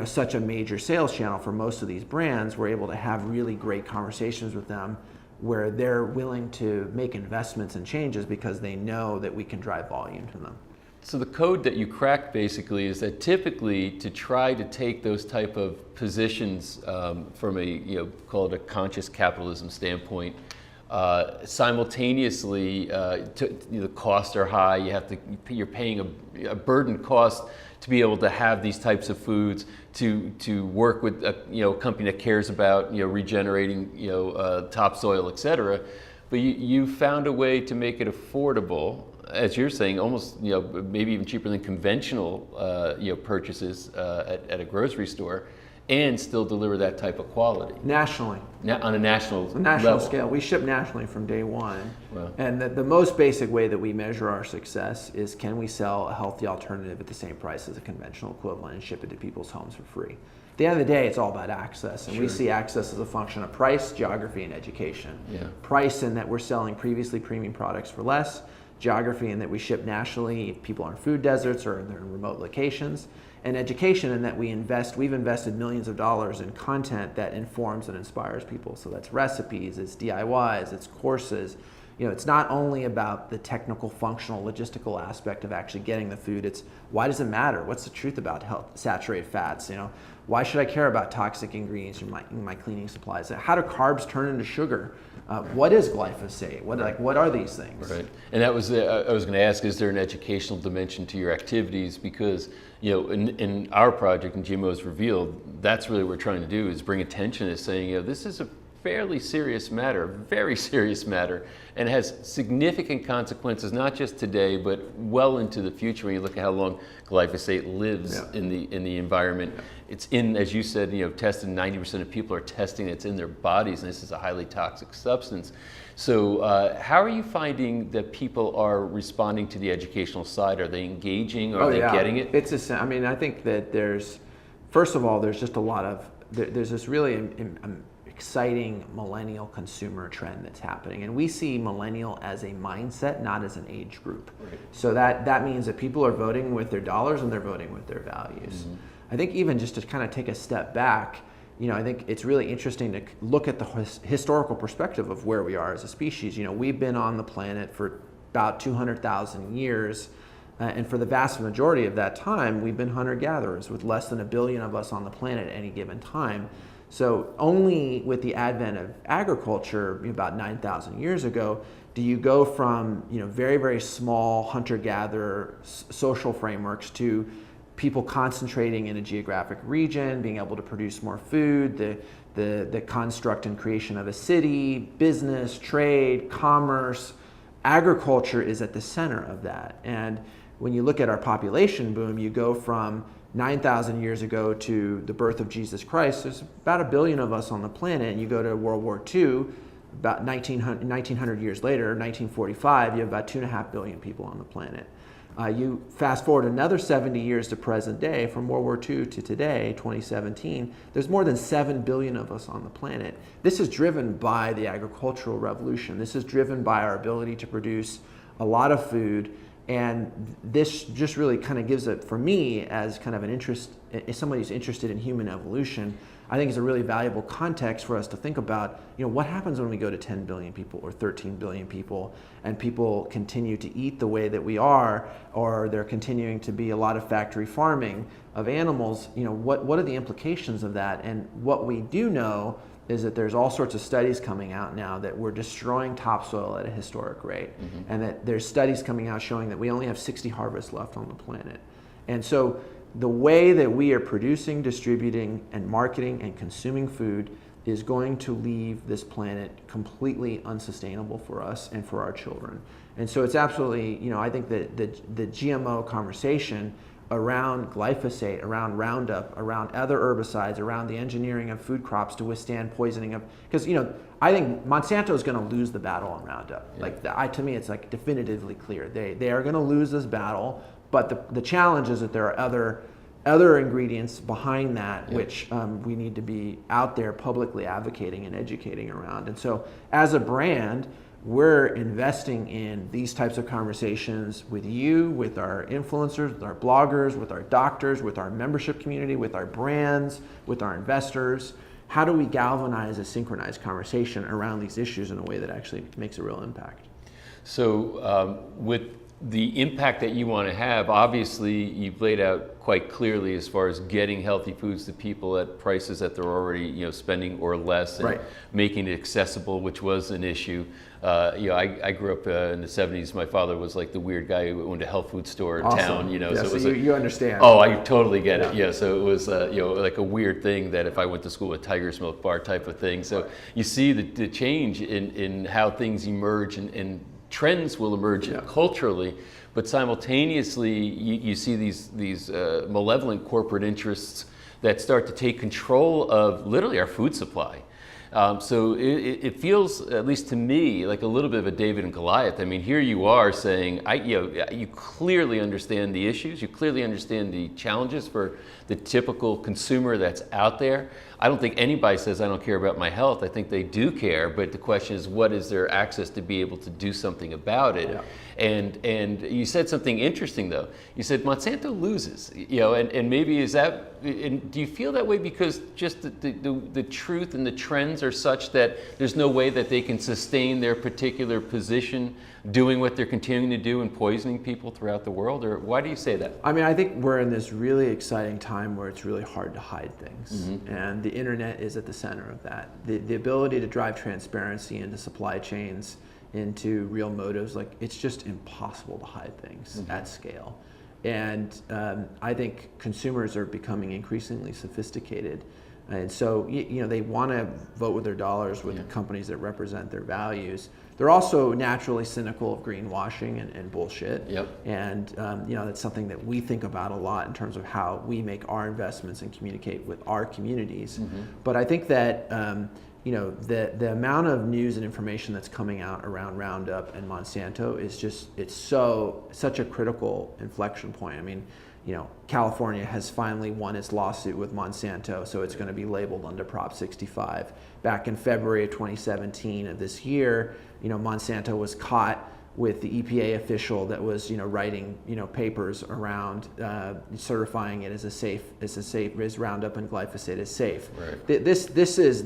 such a major sales channel for most of these brands, we're able to have really great conversations with them where they're willing to make investments and changes because they know that we can drive volume to them. So the code that you cracked basically is that typically to try to take those type of positions from a, call it a conscious capitalism standpoint, simultaneously the costs are high, you're paying a burden cost to be able to have these types of foods, to work with a company that cares about regenerating topsoil, et cetera. But you found a way to make it affordable, as you're saying, almost maybe even cheaper than conventional purchases at a grocery store, and still deliver that type of quality Nationally. on a national National level. scale. We ship nationally from day one. Wow. And the most basic way that we measure our success is, can we sell a healthy alternative at the same price as a conventional equivalent and ship it to people's homes for free? At the end of the day, it's all about access. And we see access as a function of price, geography, and education. Yeah. Price in that we're selling previously premium products for less. Geography in that we ship nationally if people are in food deserts or they're in remote locations. And education in that we've invested millions of dollars in content that informs and inspires people. So that's recipes, it's DIYs, it's courses. It's not only about the technical, functional, logistical aspect of actually getting the food. It's why does it matter? What's the truth about saturated fats? Why should I care about toxic ingredients in my cleaning supplies? How do carbs turn into sugar? What is glyphosate? What are these things? Right, and that was I was going to ask: is there an educational dimension to your activities? Because in our project, and GMOs Revealed, that's really what we're trying to do is bring attention to saying, this is a fairly serious matter, a very serious matter, and has significant consequences, not just today, but well into the future when you look at how long glyphosate lives in the environment. It's in, as you said, tested, 90% of people are testing it's in their bodies, and this is a highly toxic substance. So how are you finding that people are responding to the educational side? Are they engaging? Are they getting it? I mean, I think that first of all, there's just a lot of, there's this really exciting millennial consumer trend that's happening, and we see millennial as a mindset, not as an age group. Right. So that means that people are voting with their dollars and they're voting with their values. I think even just to kind of take a step back, I think it's really interesting to look at the historical perspective of where we are as a species. We've been on the planet for about 200,000 years, and for the vast majority of that time, we've been hunter-gatherers with less than 1 billion of us on the planet at any given time. So only with the advent of agriculture about 9,000 years ago do you go from very, very small hunter-gatherer social frameworks to people concentrating in a geographic region, being able to produce more food, the construct and creation of a city, business, trade, commerce. Agriculture is at the center of that. And when you look at our population boom, you go from 9,000 years ago to the birth of Jesus Christ. There's about 1 billion of us on the planet, and you go to World War II, about 1900 years later, 1945, you have about 2.5 billion people on the planet. You fast forward another 70 years to present day, from World War II to today, 2017, there's more than 7 billion of us on the planet. This is driven by the agricultural revolution. This is driven by our ability to produce a lot of food. And this just really kind of gives it, for me, as kind of an interest, as somebody who's interested in human evolution, I think is a really valuable context for us to think about, what happens when we go to 10 billion people or 13 billion people, and people continue to eat the way that we are, or there continuing to be a lot of factory farming of animals. What are the implications of that? And what we do know is that there's all sorts of studies coming out now that we're destroying topsoil at a historic rate, and that there's studies coming out showing that we only have 60 harvests left on the planet. And so the way that we are producing, distributing, and marketing and consuming food is going to leave this planet completely unsustainable for us and for our children. And so it's absolutely, I think that the GMO conversation around glyphosate, around Roundup, around other herbicides, around the engineering of food crops to withstand poisoning of, because I think Monsanto is going to lose the battle on Roundup. Yeah. To me, it's like definitively clear. They are going to lose this battle, but the challenge is that there are other ingredients behind that, which we need to be out there publicly advocating and educating around. And so as a brand, we're investing in these types of conversations with you, with our influencers, with our bloggers, with our doctors, with our membership community, with our brands, with our investors. How do we galvanize a synchronized conversation around these issues in a way that actually makes a real impact? So with the impact that you want to have, obviously you've laid out quite clearly as far as getting healthy foods to people at prices that they're already spending or less, and making it accessible, which was an issue. I grew up in the 70s. My father was like the weird guy who owned a health food store in town. Yeah, so it was you understand. Oh, I totally get it. Yeah, so it was like a weird thing that if I went to school, a Tiger's Milk bar type of thing. So you see the change in how things emerge, and trends will emerge culturally, but simultaneously you see these malevolent corporate interests that start to take control of literally our food supply. So it feels, at least to me, like a little bit of a David and Goliath. I mean, here you are saying, you clearly understand the issues, you clearly understand the challenges for the typical consumer that's out there. I don't think anybody says I don't care about my health. I think they do care, but the question is, what is their access to be able to do something about it? Yeah. And you said something interesting though. You said Monsanto loses, and maybe is that, and do you feel that way because just the truth and the trends are such that there's no way that they can sustain their particular position doing what they're continuing to do and poisoning people throughout the world? Or why do you say that? I mean, I think we're in this really exciting time where it's really hard to hide things. And the internet is at the center of that. The ability to drive transparency into supply chains, into real motives, like it's just impossible to hide things at scale. And I think consumers are becoming increasingly sophisticated. And so, they want to vote with their dollars with the companies that represent their values. They're also naturally cynical of greenwashing and bullshit. Yep. And, that's something that we think about a lot in terms of how we make our investments and communicate with our communities. But I think that, the amount of news and information that's coming out around Roundup and Monsanto is it's such a critical inflection point. I mean, California has finally won its lawsuit with Monsanto, so it's going to be labeled under Prop 65. Back in February of 2017 of this year, Monsanto was caught with the EPA official that was, writing, papers around certifying it as Roundup and glyphosate is safe. Right. This is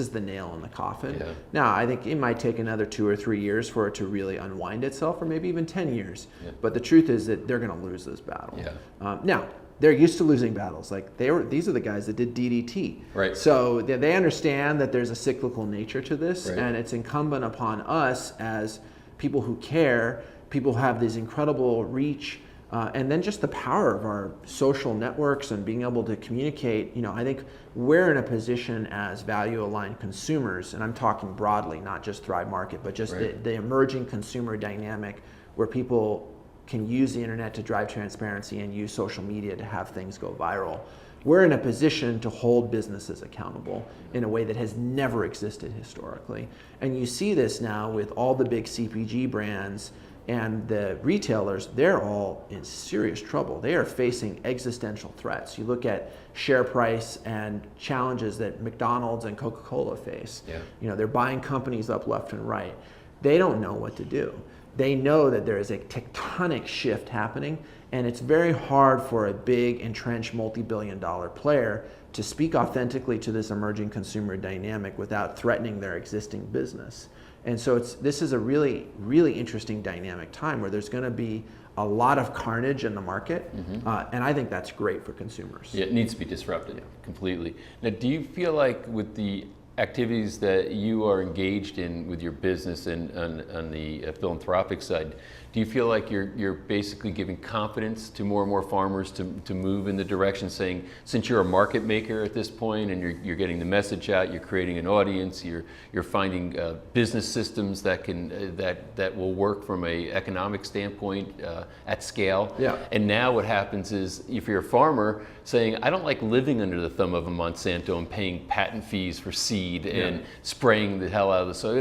the nail in the coffin. Yeah. Now, I think it might take another 2 or 3 years for it to really unwind itself, or maybe even 10 years. Yeah. But the truth is that they're going to lose this battle. Yeah. Now, they're used to losing battles. Like these are the guys that did DDT. Right. So they understand that there's a cyclical nature to this, Right. and it's incumbent upon us as people who care, people who have this incredible reach, and then just the power of our social networks and being able to communicate. I think we're in a position as value-aligned consumers, and I'm talking broadly, not just Thrive Market, but just Right. the emerging consumer dynamic where people can use the internet to drive transparency and use social media to have things go viral. We're in a position to hold businesses accountable in a way that has never existed historically. And you see this now with all the big CPG brands and the retailers. They're all in serious trouble. They are facing existential threats. You look at share price and challenges that McDonald's and Coca-Cola face. Yeah. They're buying companies up left and right. They don't know what to do. They know that there is a tectonic shift happening, and it's very hard for a big, entrenched, multi-billion-dollar player to speak authentically to this emerging consumer dynamic without threatening their existing business. And so this is a really, really interesting dynamic time where there's going to be a lot of carnage in the market, and I think that's great for consumers. Yeah, it needs to be disrupted completely. Now, do you feel like with the activities that you are engaged in with your business and on the philanthropic side, do you feel like you're basically giving confidence to more and more farmers to move in the direction, saying, since you're a market maker at this point and you're getting the message out, you're creating an audience, you're finding business systems that can that will work from a economic standpoint at scale. Yeah. And now what happens is, if you're a farmer saying, I don't like living under the thumb of a Monsanto and paying patent fees for seed and spraying the hell out of the soil.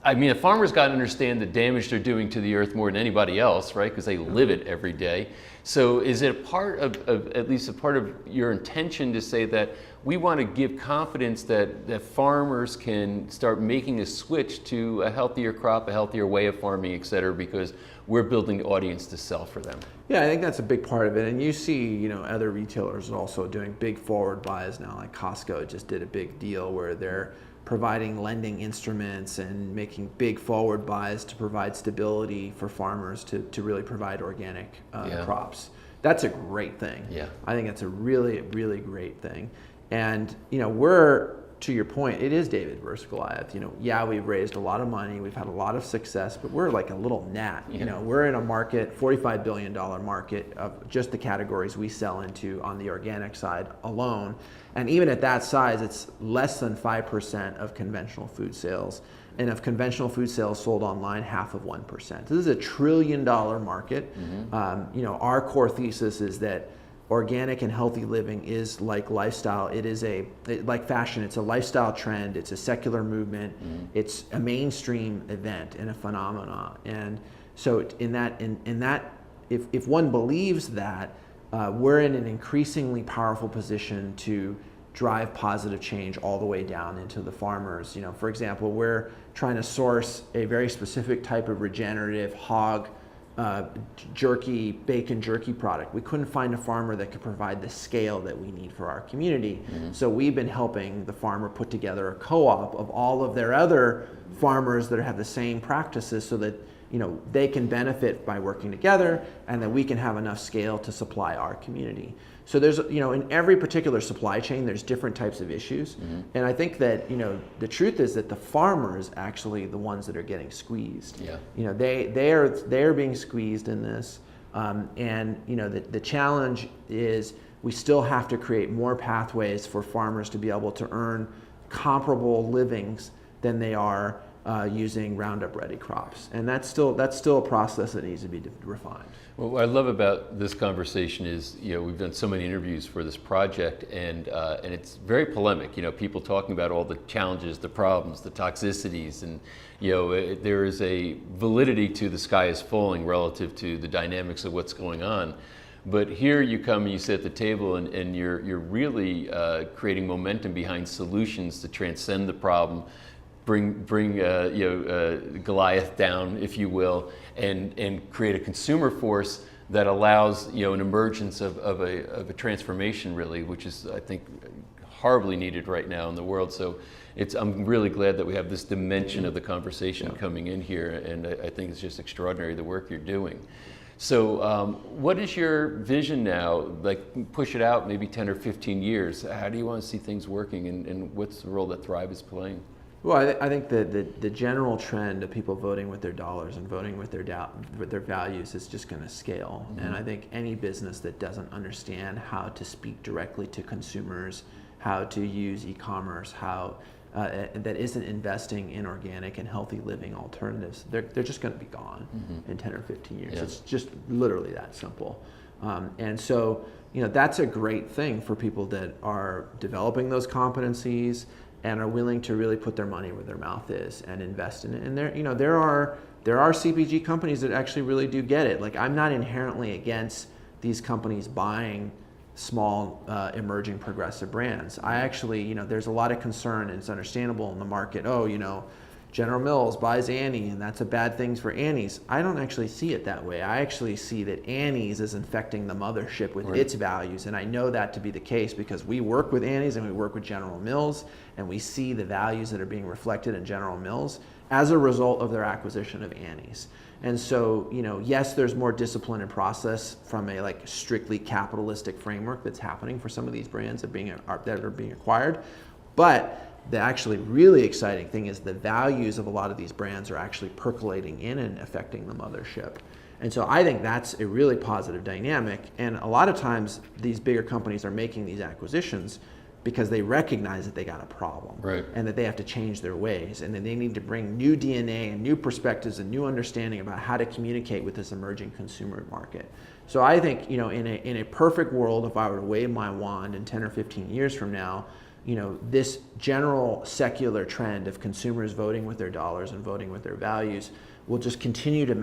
I mean, a farmer's got to understand the damage they're doing to the earth more than anybody else, right? Because they live it every day. So is it a part of, at least a part of your intention to say that we want to give confidence that farmers can start making a switch to a healthier crop, a healthier way of farming, et cetera, because we're building the audience to sell for them? Yeah, I think that's a big part of it. And you see, other retailers also doing big forward buys now, like Costco just did a big deal where they're providing lending instruments and making big forward buys to provide stability for farmers to really provide organic crops. That's a great thing. Yeah. I think that's a really, really great thing. And, we're, to your point, it is David versus Goliath. We've raised a lot of money, we've had a lot of success, but we're like a little gnat. Yeah. We're in a market, $45 billion market of just the categories we sell into on the organic side alone. And even at that size, it's less than 5% of conventional food sales. And of conventional food sales sold online, half of 1%. So this is a $1 trillion market. Our core thesis is that organic and healthy living is like lifestyle. It is like fashion. It's a lifestyle trend. It's a secular movement. It's a mainstream event and a phenomenon. And so in that, if one believes that, we're in an increasingly powerful position to drive positive change all the way down into the farmers. For example, we're trying to source a very specific type of regenerative hog bacon jerky product. We couldn't find a farmer that could provide the scale that we need for our community. So we've been helping the farmer put together a co-op of all of their other farmers that have the same practices so that they can benefit by working together, and that we can have enough scale to supply our community. So there's, in every particular supply chain, there's different types of issues. And I think that, the truth is that the farmer is actually the ones that are getting squeezed. Yeah. They are being squeezed in this. And, the challenge is we still have to create more pathways for farmers to be able to earn comparable livings than they are using Roundup Ready crops. And that's still a process that needs to be refined. Well, what I love about this conversation is, we've done so many interviews for this project, and it's very polemic. People talking about all the challenges, the problems, the toxicities, and there is a validity to the sky is falling relative to the dynamics of what's going on. But here you come and you sit at the table, and you're really creating momentum behind solutions to transcend the problem, bring Goliath down, if you will, and create a consumer force that allows an emergence of a transformation, really, which is, I think, horribly needed right now in the world. So I'm really glad that we have this dimension of the conversation coming in here, and I think it's just extraordinary the work you're doing. So what is your vision now? Like, push it out maybe 10 or 15 years. How do you want to see things working, and what's the role that Thrive is playing? Well, I think the general trend of people voting with their dollars and voting with their values is just going to scale. Mm-hmm. And I think any business that doesn't understand how to speak directly to consumers, how to use e-commerce, that isn't investing in organic and healthy living alternatives, they're just going to be gone in 10 or 15 years. Yeah. It's just literally that simple. And so, that's a great thing for people that are developing those competencies and are willing to really put their money where their mouth is and invest in it. And there are CPG companies that actually really do get it. Like, I'm not inherently against these companies buying small emerging progressive brands. I actually, there's a lot of concern, and it's understandable in the market. General Mills buys Annie, and that's a bad thing for Annie's. I don't actually see it that way. I actually see that Annie's is infecting the mothership with its values, and I know that to be the case because we work with Annie's and we work with General Mills, and we see the values that are being reflected in General Mills as a result of their acquisition of Annie's. And so, yes, there's more discipline and process from a strictly capitalistic framework that's happening for some of these brands that are being acquired, but the actually really exciting thing is the values of a lot of these brands are actually percolating in and affecting the mothership. And so I think that's a really positive dynamic. And a lot of times these bigger companies are making these acquisitions because they recognize that they got a problem, right, and that they have to change their ways, and that they need to bring new DNA and new perspectives and new understanding about how to communicate with this emerging consumer market. So I think, in a perfect world, if I were to wave my wand in 10 or 15 years from now, this general secular trend of consumers voting with their dollars and voting with their values will just continue to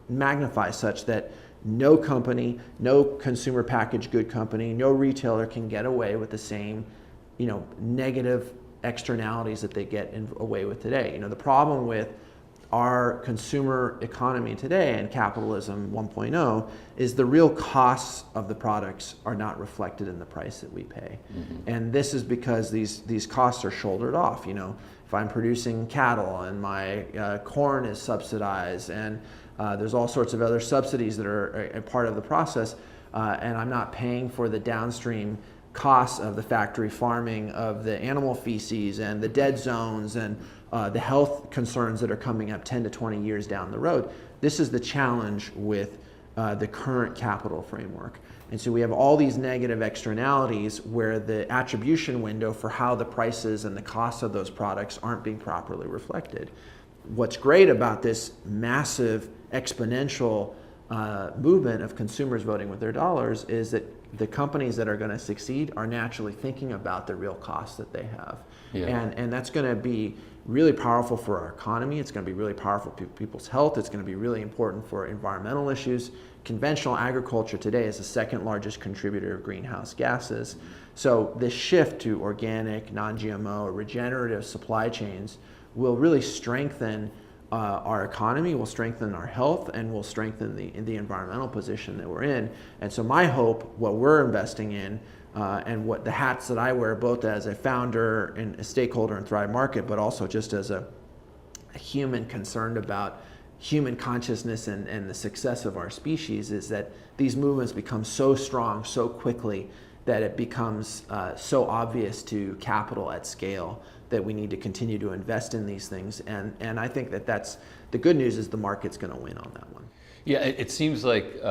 magnify such that no company, no consumer packaged good company, no retailer can get away with the same, negative externalities that they get away with today. The problem with our consumer economy today and capitalism 1.0 is the real costs of the products are not reflected in the price that we pay. Mm-hmm. And this is because these costs are shouldered off. If I'm producing cattle and my corn is subsidized, and there's all sorts of other subsidies that are a part of the process, and I'm not paying for the downstream costs of the factory farming of the animal feces and the dead zones and the health concerns that are coming up 10 to 20 years down the road. This is the challenge with the current capital framework. And so we have all these negative externalities where the attribution window for how the prices and the costs of those products aren't being properly reflected. What's great about this massive exponential movement of consumers voting with their dollars is that the companies that are going to succeed are naturally thinking about the real costs that they have. Yeah. And that's going to be really powerful for our economy. It's going to be really powerful for people's health. It's going to be really important for environmental issues. Conventional agriculture today is the second largest contributor of greenhouse gases. So this shift to organic, non-GMO, regenerative supply chains will really strengthen our economy, will strengthen our health, and will strengthen the environmental position that we're in. And so my hope, what we're investing in, and what the hats that I wear, both as a founder and a stakeholder in Thrive Market, but also just as a human concerned about human consciousness and the success of our species, is that these movements become so strong so quickly that it becomes so obvious to capital at scale that we need to continue to invest in these things. And I think that's the good news is the market's going to win on that one. Yeah, it seems like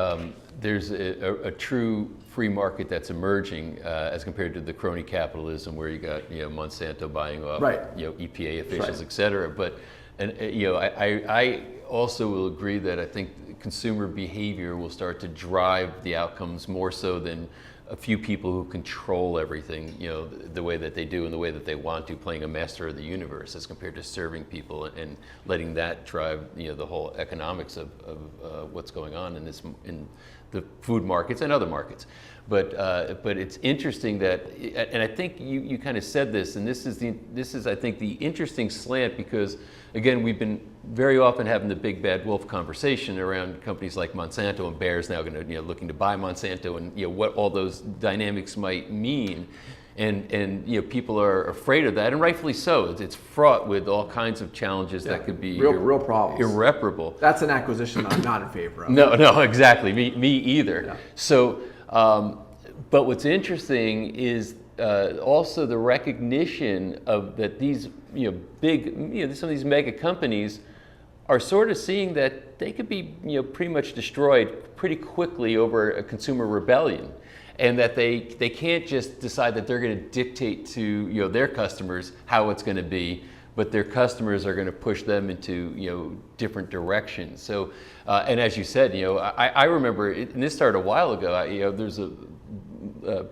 there's a true free market that's emerging as compared to the crony capitalism where you got Monsanto buying off Right. EPA officials, right. et cetera. But I also will agree that I think consumer behavior will start to drive the outcomes more so than a few people who control everything, the way that they do and the way that they want to, playing a master of the universe as compared to serving people and letting that drive, the whole economics of what's going on in the food markets and other markets. But it's interesting that, and I think you kind of said this, and this is I think the interesting slant, because again, we've been very often having the big bad wolf conversation around companies like Monsanto, and Bayer's now going to looking to buy Monsanto, and what all those dynamics might mean, and people are afraid of that, and rightfully so. It's fraught with all kinds of challenges that could be real problems, irreparable. That's an acquisition I'm not in favor of. No, exactly. Me either. Yeah. So, but what's interesting is also the recognition of that these big some of these mega companies are sort of seeing that they could be pretty much destroyed pretty quickly over a consumer rebellion, and that they can't just decide that they're going to dictate to their customers how it's going to be, but their customers are going to push them into different directions. So, and as you said, I remember, and this started a while ago. There's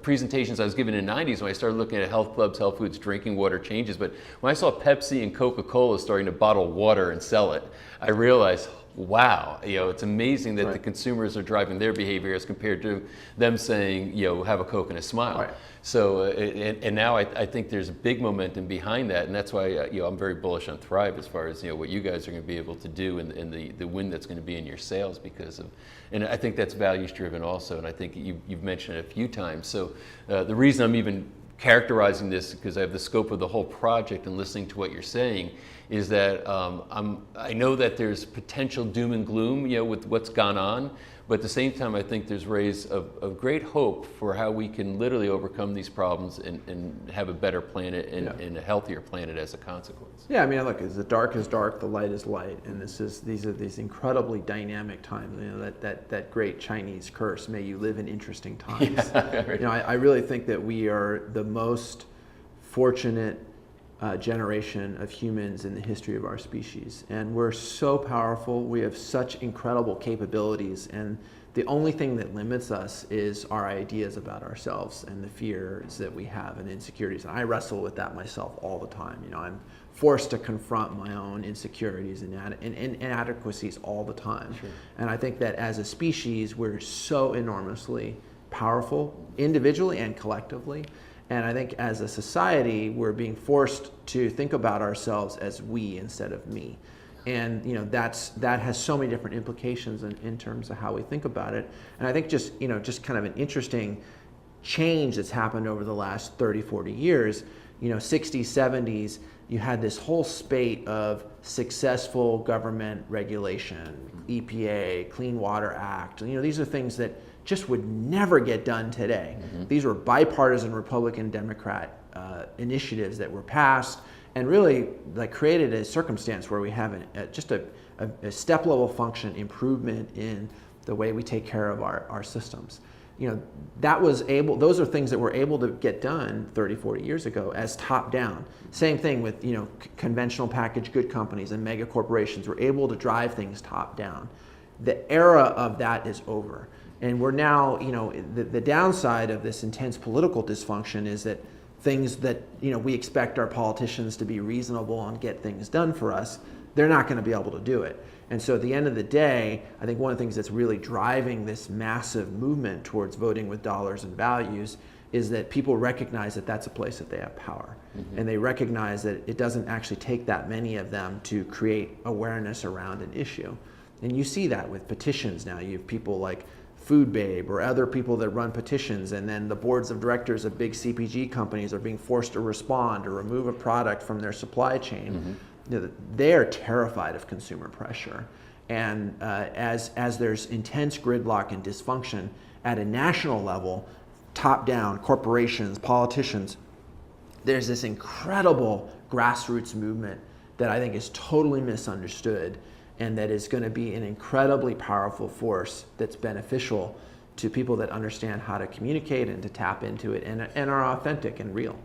presentations I was given in the 90s when I started looking at health clubs, health foods, drinking water changes. But when I saw Pepsi and Coca-Cola starting to bottle water and sell it, I realized, wow, it's amazing that the consumers are driving their behavior as compared to them saying, have a Coke and a smile. Right. So, and now I think there's a big momentum behind that, and that's why I'm very bullish on Thrive as far as what you guys are going to be able to do, and the win that's going to be in your sales because of, and I think that's values driven also, and I think you've mentioned it a few times. So the reason I'm even characterizing this, because I have the scope of the whole project and listening to what you're saying, is that I know that there's potential doom and gloom, with what's gone on, but at the same time, I think there's rays of great hope for how we can literally overcome these problems and have a better planet and a healthier planet as a consequence. Yeah, I mean, look, as the dark is dark, the light is light, and these are these incredibly dynamic times. That great Chinese curse, "May you live in interesting times." Yeah, right. I really think that we are the most fortunate generation of humans in the history of our species, and we're so powerful. We have such incredible capabilities, and the only thing that limits us is our ideas about ourselves and the fears that we have and insecurities. And I wrestle with that myself all the time. I'm forced to confront my own insecurities and inadequacies all the time. Sure. And I think that as a species, we're so enormously powerful, individually and collectively. And I think as a society, we're being forced to think about ourselves as we instead of me. And that has so many different implications in terms of how we think about it. And I think just kind of an interesting change that's happened over the last 30, 40 years, 60s, 70s, you had this whole spate of successful government regulation, EPA, Clean Water Act. These are things that just would never get done today. Mm-hmm. These were bipartisan Republican Democrat initiatives that were passed and really created a circumstance where we have just a step level function improvement in the way we take care of our systems. Those are things that were able to get done 30, 40 years ago as top down. Same thing with conventional packaged good companies and mega corporations were able to drive things top down. The era of that is over. And we're now, the downside of this intense political dysfunction is that things that, we expect our politicians to be reasonable and get things done for us, they're not going to be able to do it. And so at the end of the day, I think one of the things that's really driving this massive movement towards voting with dollars and values is that people recognize that that's a place that they have power. Mm-hmm. And they recognize that it doesn't actually take that many of them to create awareness around an issue. And you see that with petitions now. You have people like Food Babe or other people that run petitions, and then the boards of directors of big CPG companies are being forced to respond or remove a product from their supply chain. Mm-hmm. They are terrified of consumer pressure. And as there's intense gridlock and dysfunction at a national level, top down, corporations, politicians, there's this incredible grassroots movement that I think is totally misunderstood. and that is going to be an incredibly powerful force that's beneficial to people that understand how to communicate and to tap into it and are authentic and real.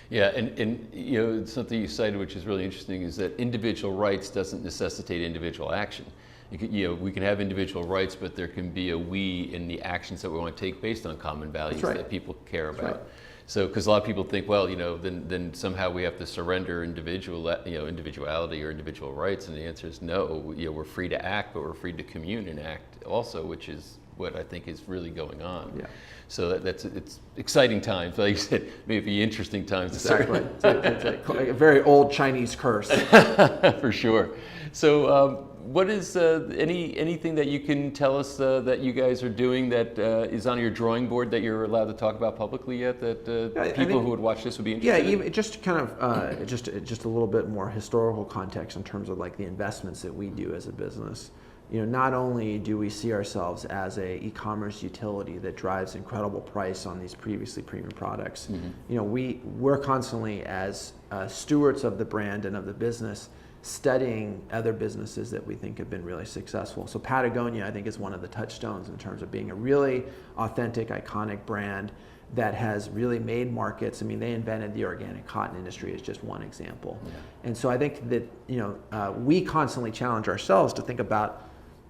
Yeah, and something you cited which is really interesting is that individual rights doesn't necessitate individual action. We can have individual rights, but there can be a we in the actions that we want to take based on common values that people care about. Right. So, because a lot of people think, well, then somehow we have to surrender individuality or individual rights, and the answer is no. We're free to act, but we're free to commune and act also, which is what I think is really going on. Yeah. So it's exciting times, like you said, maybe interesting times. Exactly. It's a very old Chinese curse. For sure. So, what is anything that you can tell us that you guys are doing that is on your drawing board that you're allowed to talk about publicly yet? That people who would watch this would be interested in? Yeah, even just kind of just a little bit more historical context in terms of like the investments that we do as a business. Not only do we see ourselves as a e-commerce utility that drives incredible price on these previously premium products, we're constantly as stewards of the brand and of the business studying other businesses that we think have been really successful. So Patagonia, I think, is one of the touchstones in terms of being a really authentic, iconic brand that has really made markets. I mean, they invented the organic cotton industry as just one example. Yeah. And so I think that we constantly challenge ourselves to think about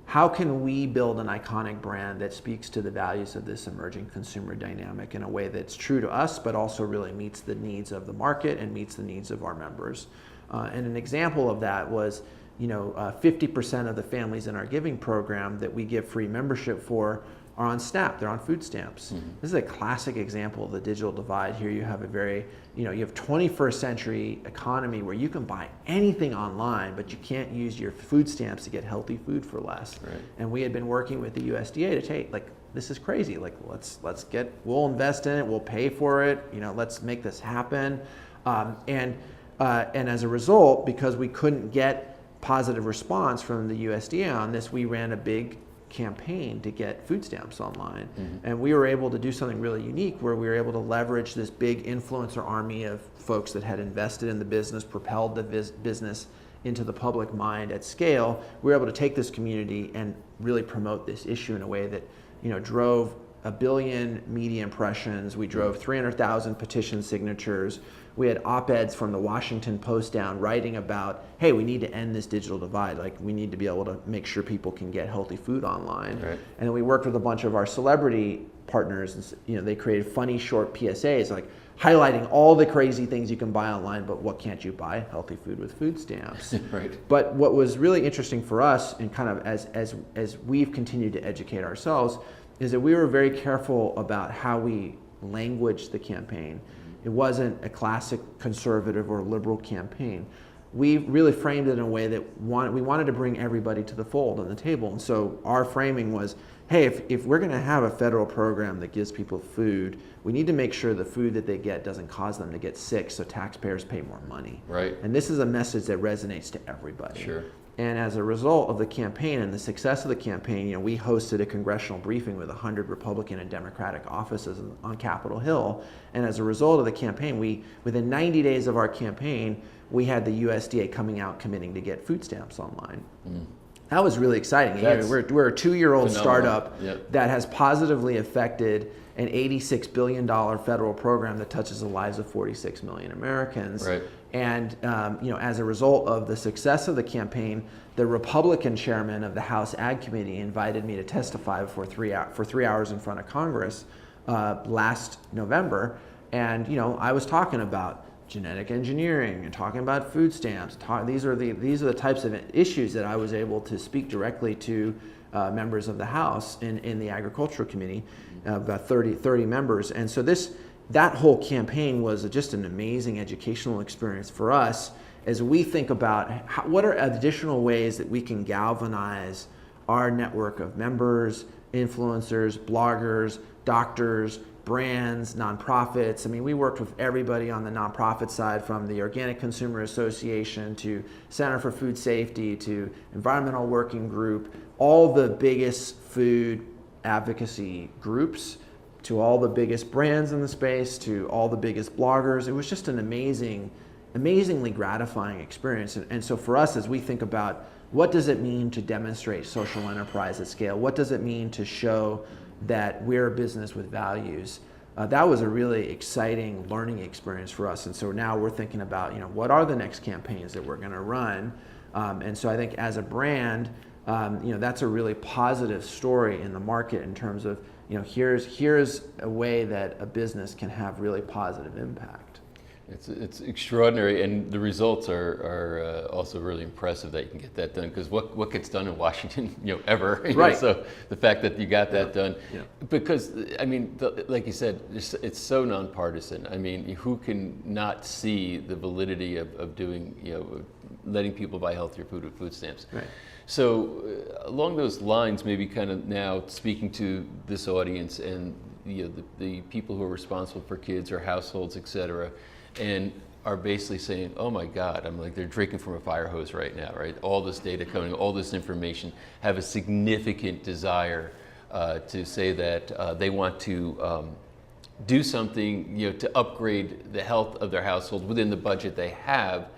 how can we build an iconic brand that speaks to the values of this emerging consumer dynamic in a way that's true to us, but also really meets the needs of the market and meets the needs of our members. And an example of that was, 50% of the families in our giving program that we give free membership for are on SNAP. They're on food stamps. Mm-hmm. This is a classic example of the digital divide. Here you have you have 21st century economy where you can buy anything online, but you can't use your food stamps to get healthy food for less. Right. And we had been working with the USDA to take, this is crazy. We'll invest in it. We'll pay for it. Let's make this happen. And as a result, because we couldn't get positive response from the USDA on this, we ran a big campaign to get food stamps online. Mm-hmm. And we were able to do something really unique where we were able to leverage this big influencer army of folks that had invested in the business, propelled the business into the public mind at scale. We were able to take this community and really promote this issue in a way that drove 1 billion media impressions. We drove 300,000 petition signatures. We had op-eds from the Washington Post down writing about, hey, we need to end this digital divide. We need to be able to make sure people can get healthy food online. Right. And then we worked with a bunch of our celebrity partners. And, they created funny short PSAs, highlighting all the crazy things you can buy online, but what can't you buy? Healthy food with food stamps. Right. But what was really interesting for us, and kind of as we've continued to educate ourselves, is that we were very careful about how we languaged the campaign. It wasn't a classic conservative or liberal campaign. We really framed it in a way that we wanted to bring everybody to the fold on the table. And so our framing was, hey, if we're going to have a federal program that gives people food, we need to make sure the food that they get doesn't cause them to get sick, so taxpayers pay more money. Right. And this is a message that resonates to everybody. Sure. And as a result of the campaign and the success of the campaign, we hosted a congressional briefing with 100 Republican and Democratic offices on Capitol Hill. And as a result of the campaign, within 90 days of our campaign, we had the USDA coming out committing to get food stamps online. Mm. That was really exciting. We're a 2-year-old startup that has positively affected an $86 billion federal program that touches the lives of 46 million Americans. Right. And as a result of the success of the campaign, the Republican chairman of the House Ag Committee invited me to testify for 3 hours in front of Congress last November. And I was talking about genetic engineering and talking about food stamps. These are the types of issues that I was able to speak directly to members of the House in the Agricultural Committee, about 30 members. And so that whole campaign was just an amazing educational experience for us as we think about what are additional ways that we can galvanize our network of members, influencers, bloggers, doctors, brands, nonprofits. I mean, we worked with everybody on the nonprofit side, from the Organic Consumer Association to Center for Food Safety to Environmental Working Group, all the biggest food advocacy groups, to all the biggest brands in the space, to all the biggest bloggers. It was just an amazingly gratifying experience. And so for us, as we think about what does it mean to demonstrate social enterprise at scale? What does it mean to show that we're a business with values? That was a really exciting learning experience for us. And so now we're thinking about, what are the next campaigns that we're going to run? And so I think as a brand, that's a really positive story in the market in terms of, here's a way that a business can have really positive impact. It's extraordinary, and the results are also really impressive that you can get that done. Because what gets done in Washington, ever? Right. So the fact that you got that done, Yeah. because I mean, like you said, it's so nonpartisan. I mean, who can not see the validity of doing, letting people buy healthier food with food stamps? Right. So along those lines, maybe kind of now speaking to this audience and the people who are responsible for kids or households, et cetera, and are basically saying, oh my God, I'm like, they're drinking from a fire hose right now, right? All this data coming, all this information, have a significant desire to say that they want to do something, to upgrade the health of their household within the budget they have.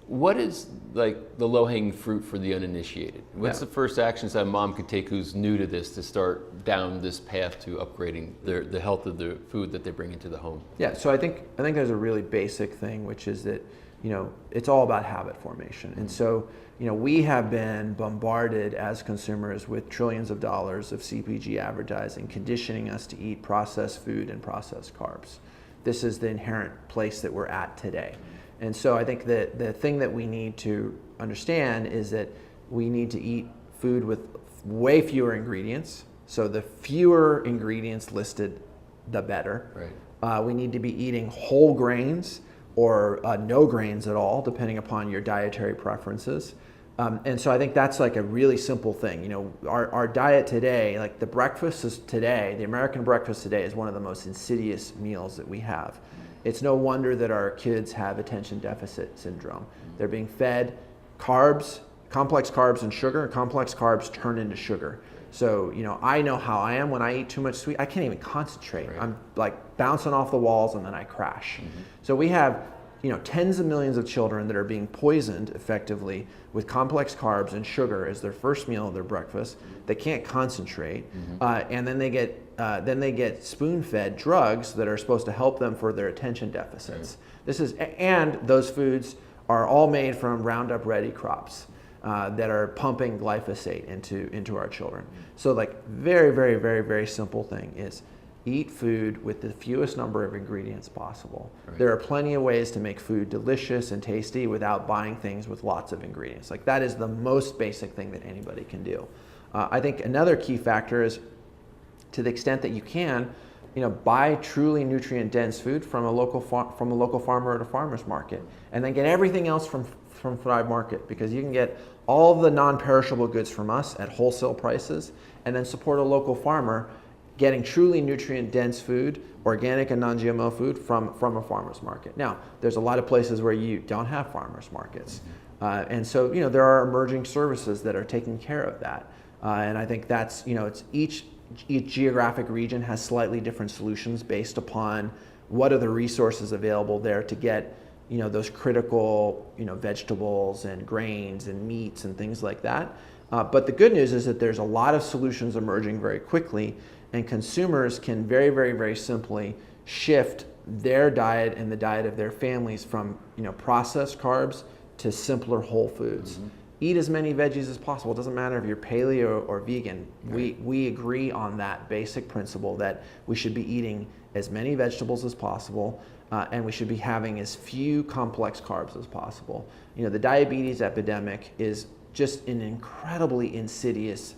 What is like the low-hanging fruit for the uninitiated? What's the first actions that a mom could take who's new to this to start down this path to upgrading the health of the food that they bring into the home? Yeah, so I think there's a really basic thing, which is that, it's all about habit formation. And so, we have been bombarded as consumers with trillions of dollars of CPG advertising, conditioning us to eat processed food and processed carbs. This is the inherent place that we're at today. And so I think that the thing that we need to understand is that we need to eat food with way fewer ingredients. So the fewer ingredients listed, the better. Right. We need to be eating whole grains or no grains at all, depending upon your dietary preferences. And so I think that's like a really simple thing. Our diet today, like the breakfast is today, the American breakfast today is one of the most insidious meals that we have. It's no wonder that our kids have attention deficit syndrome. They're being fed carbs, complex carbs and sugar, and complex carbs turn into sugar. So, I know how I am when I eat too much sweet. I can't even concentrate. Right. I'm like bouncing off the walls and then I crash. Mm-hmm. So we have, tens of millions of children that are being poisoned effectively with complex carbs and sugar as their first meal of their breakfast. They can't concentrate, and then they get spoon-fed drugs that are supposed to help them for their attention deficits. Right. And those foods are all made from Roundup Ready crops that are pumping glyphosate into our children. So, like, very, very, very, very simple thing is eat food with the fewest number of ingredients possible. Right. There are plenty of ways to make food delicious and tasty without buying things with lots of ingredients. Like, that is the most basic thing that anybody can do. I think another key factor is, to the extent that you can, buy truly nutrient-dense food from a local farmer at a farmer's market, and then get everything else from Thrive Market, because you can get all the non-perishable goods from us at wholesale prices, and then support a local farmer getting truly nutrient-dense food, organic and non-GMO food from a farmer's market. Now, there's a lot of places where you don't have farmer's markets. And so, there are emerging services that are taking care of that. And I think that's, it's each geographic region has slightly different solutions based upon what are the resources available there to get, those critical, vegetables and grains and meats and things like that. But the good news is that there's a lot of solutions emerging very quickly, and consumers can very, very, very simply shift their diet and the diet of their families from, processed carbs to simpler whole foods. Mm-hmm. Eat as many veggies as possible. It doesn't matter if you're paleo or vegan. Right. We agree on that basic principle that we should be eating as many vegetables as possible, and we should be having as few complex carbs as possible. The diabetes epidemic is just an incredibly insidious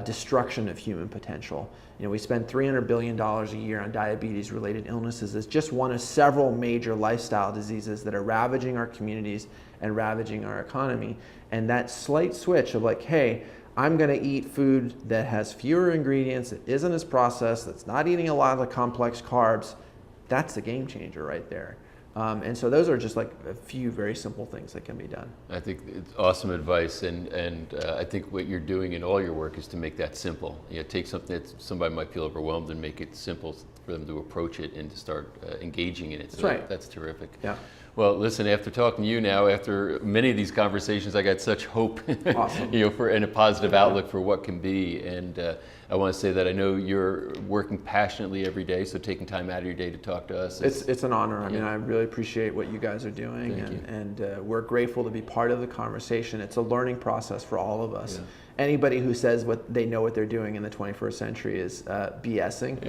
destruction of human potential. We spend $300 billion a year on diabetes-related illnesses. It's just one of several major lifestyle diseases that are ravaging our communities and ravaging our economy. And that slight switch of like, hey, I'm going to eat food that has fewer ingredients, that isn't as processed, that's not eating a lot of the complex carbs, that's the game changer right there. And so those are just like a few very simple things that can be done. I think it's awesome advice, and I think what you're doing in all your work is to make that simple. Take something that somebody might feel overwhelmed and make it simple for them to approach it and to start engaging in it. So that's right. That's terrific. Yeah. Well, listen, after talking to you now, after many of these conversations, I got such hope, Awesome. and a positive outlook for what can be. And I want to say that I know you're working passionately every day, so taking time out of your day to talk to us. It's an honor. I mean, I really appreciate what you guys are doing, Thank you. and we're grateful to be part of the conversation. It's a learning process for all of us. Yeah. Anybody who says what they know what they're doing in the 21st century is BSing.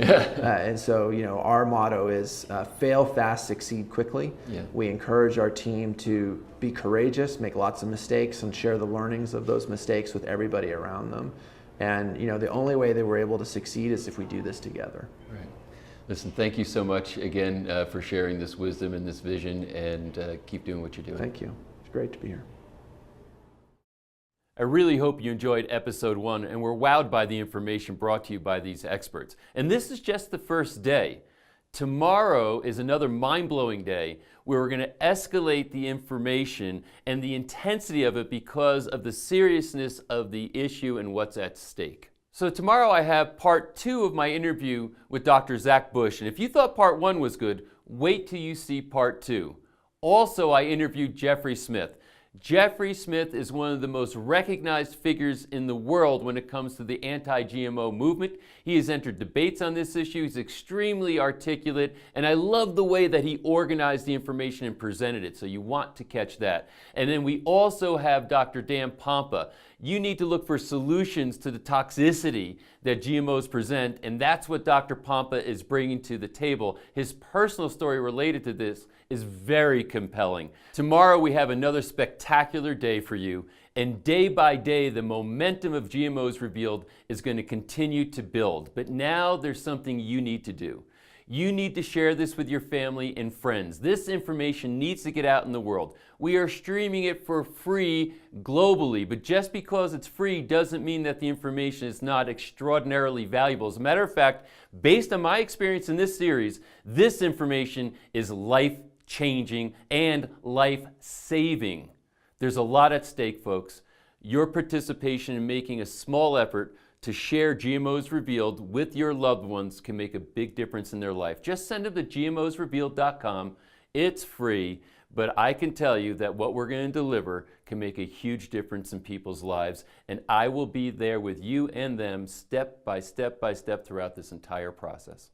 And so, our motto is fail fast, succeed quickly. Yeah. We encourage our team to be courageous, make lots of mistakes, and share the learnings of those mistakes with everybody around them. And the only way that we're able to succeed is if we do this together. Right. Listen, thank you so much again for sharing this wisdom and this vision, and keep doing what you're doing. Thank you. It's great to be here. I really hope you enjoyed episode 1 and were wowed by the information brought to you by these experts. And this is just the first day. Tomorrow is another mind-blowing day where we're going to escalate the information and the intensity of it because of the seriousness of the issue and what's at stake. So tomorrow I have part 2 of my interview with Dr. Zach Bush. And if you thought part 1 was good, wait till you see part 2. Also, I interviewed Jeffrey Smith. Jeffrey Smith is one of the most recognized figures in the world when it comes to the anti-GMO movement. He has entered debates on this issue. He's extremely articulate, and I love the way that he organized the information and presented it, so you want to catch that. And then we also have Dr. Dan Pompa. You need to look for solutions to the toxicity that GMOs present, and that's what Dr. Pompa is bringing to the table. His personal story related to this is very compelling. Tomorrow we have another spectacular day for you, and day by day the momentum of GMOs Revealed is going to continue to build. But now there's something you need to do. You need to share this with your family and friends. This information needs to get out in the world. We are streaming it for free globally, but just because it's free doesn't mean that the information is not extraordinarily valuable. As a matter of fact, based on my experience in this series, this information is life-changing and life-saving. There's a lot at stake, folks. Your participation in making a small effort to share GMOs Revealed with your loved ones can make a big difference in their life. Just send them to gmosrevealed.com. It's free, but I can tell you that what we're going to deliver can make a huge difference in people's lives, and I will be there with you and them step by step by step throughout this entire process.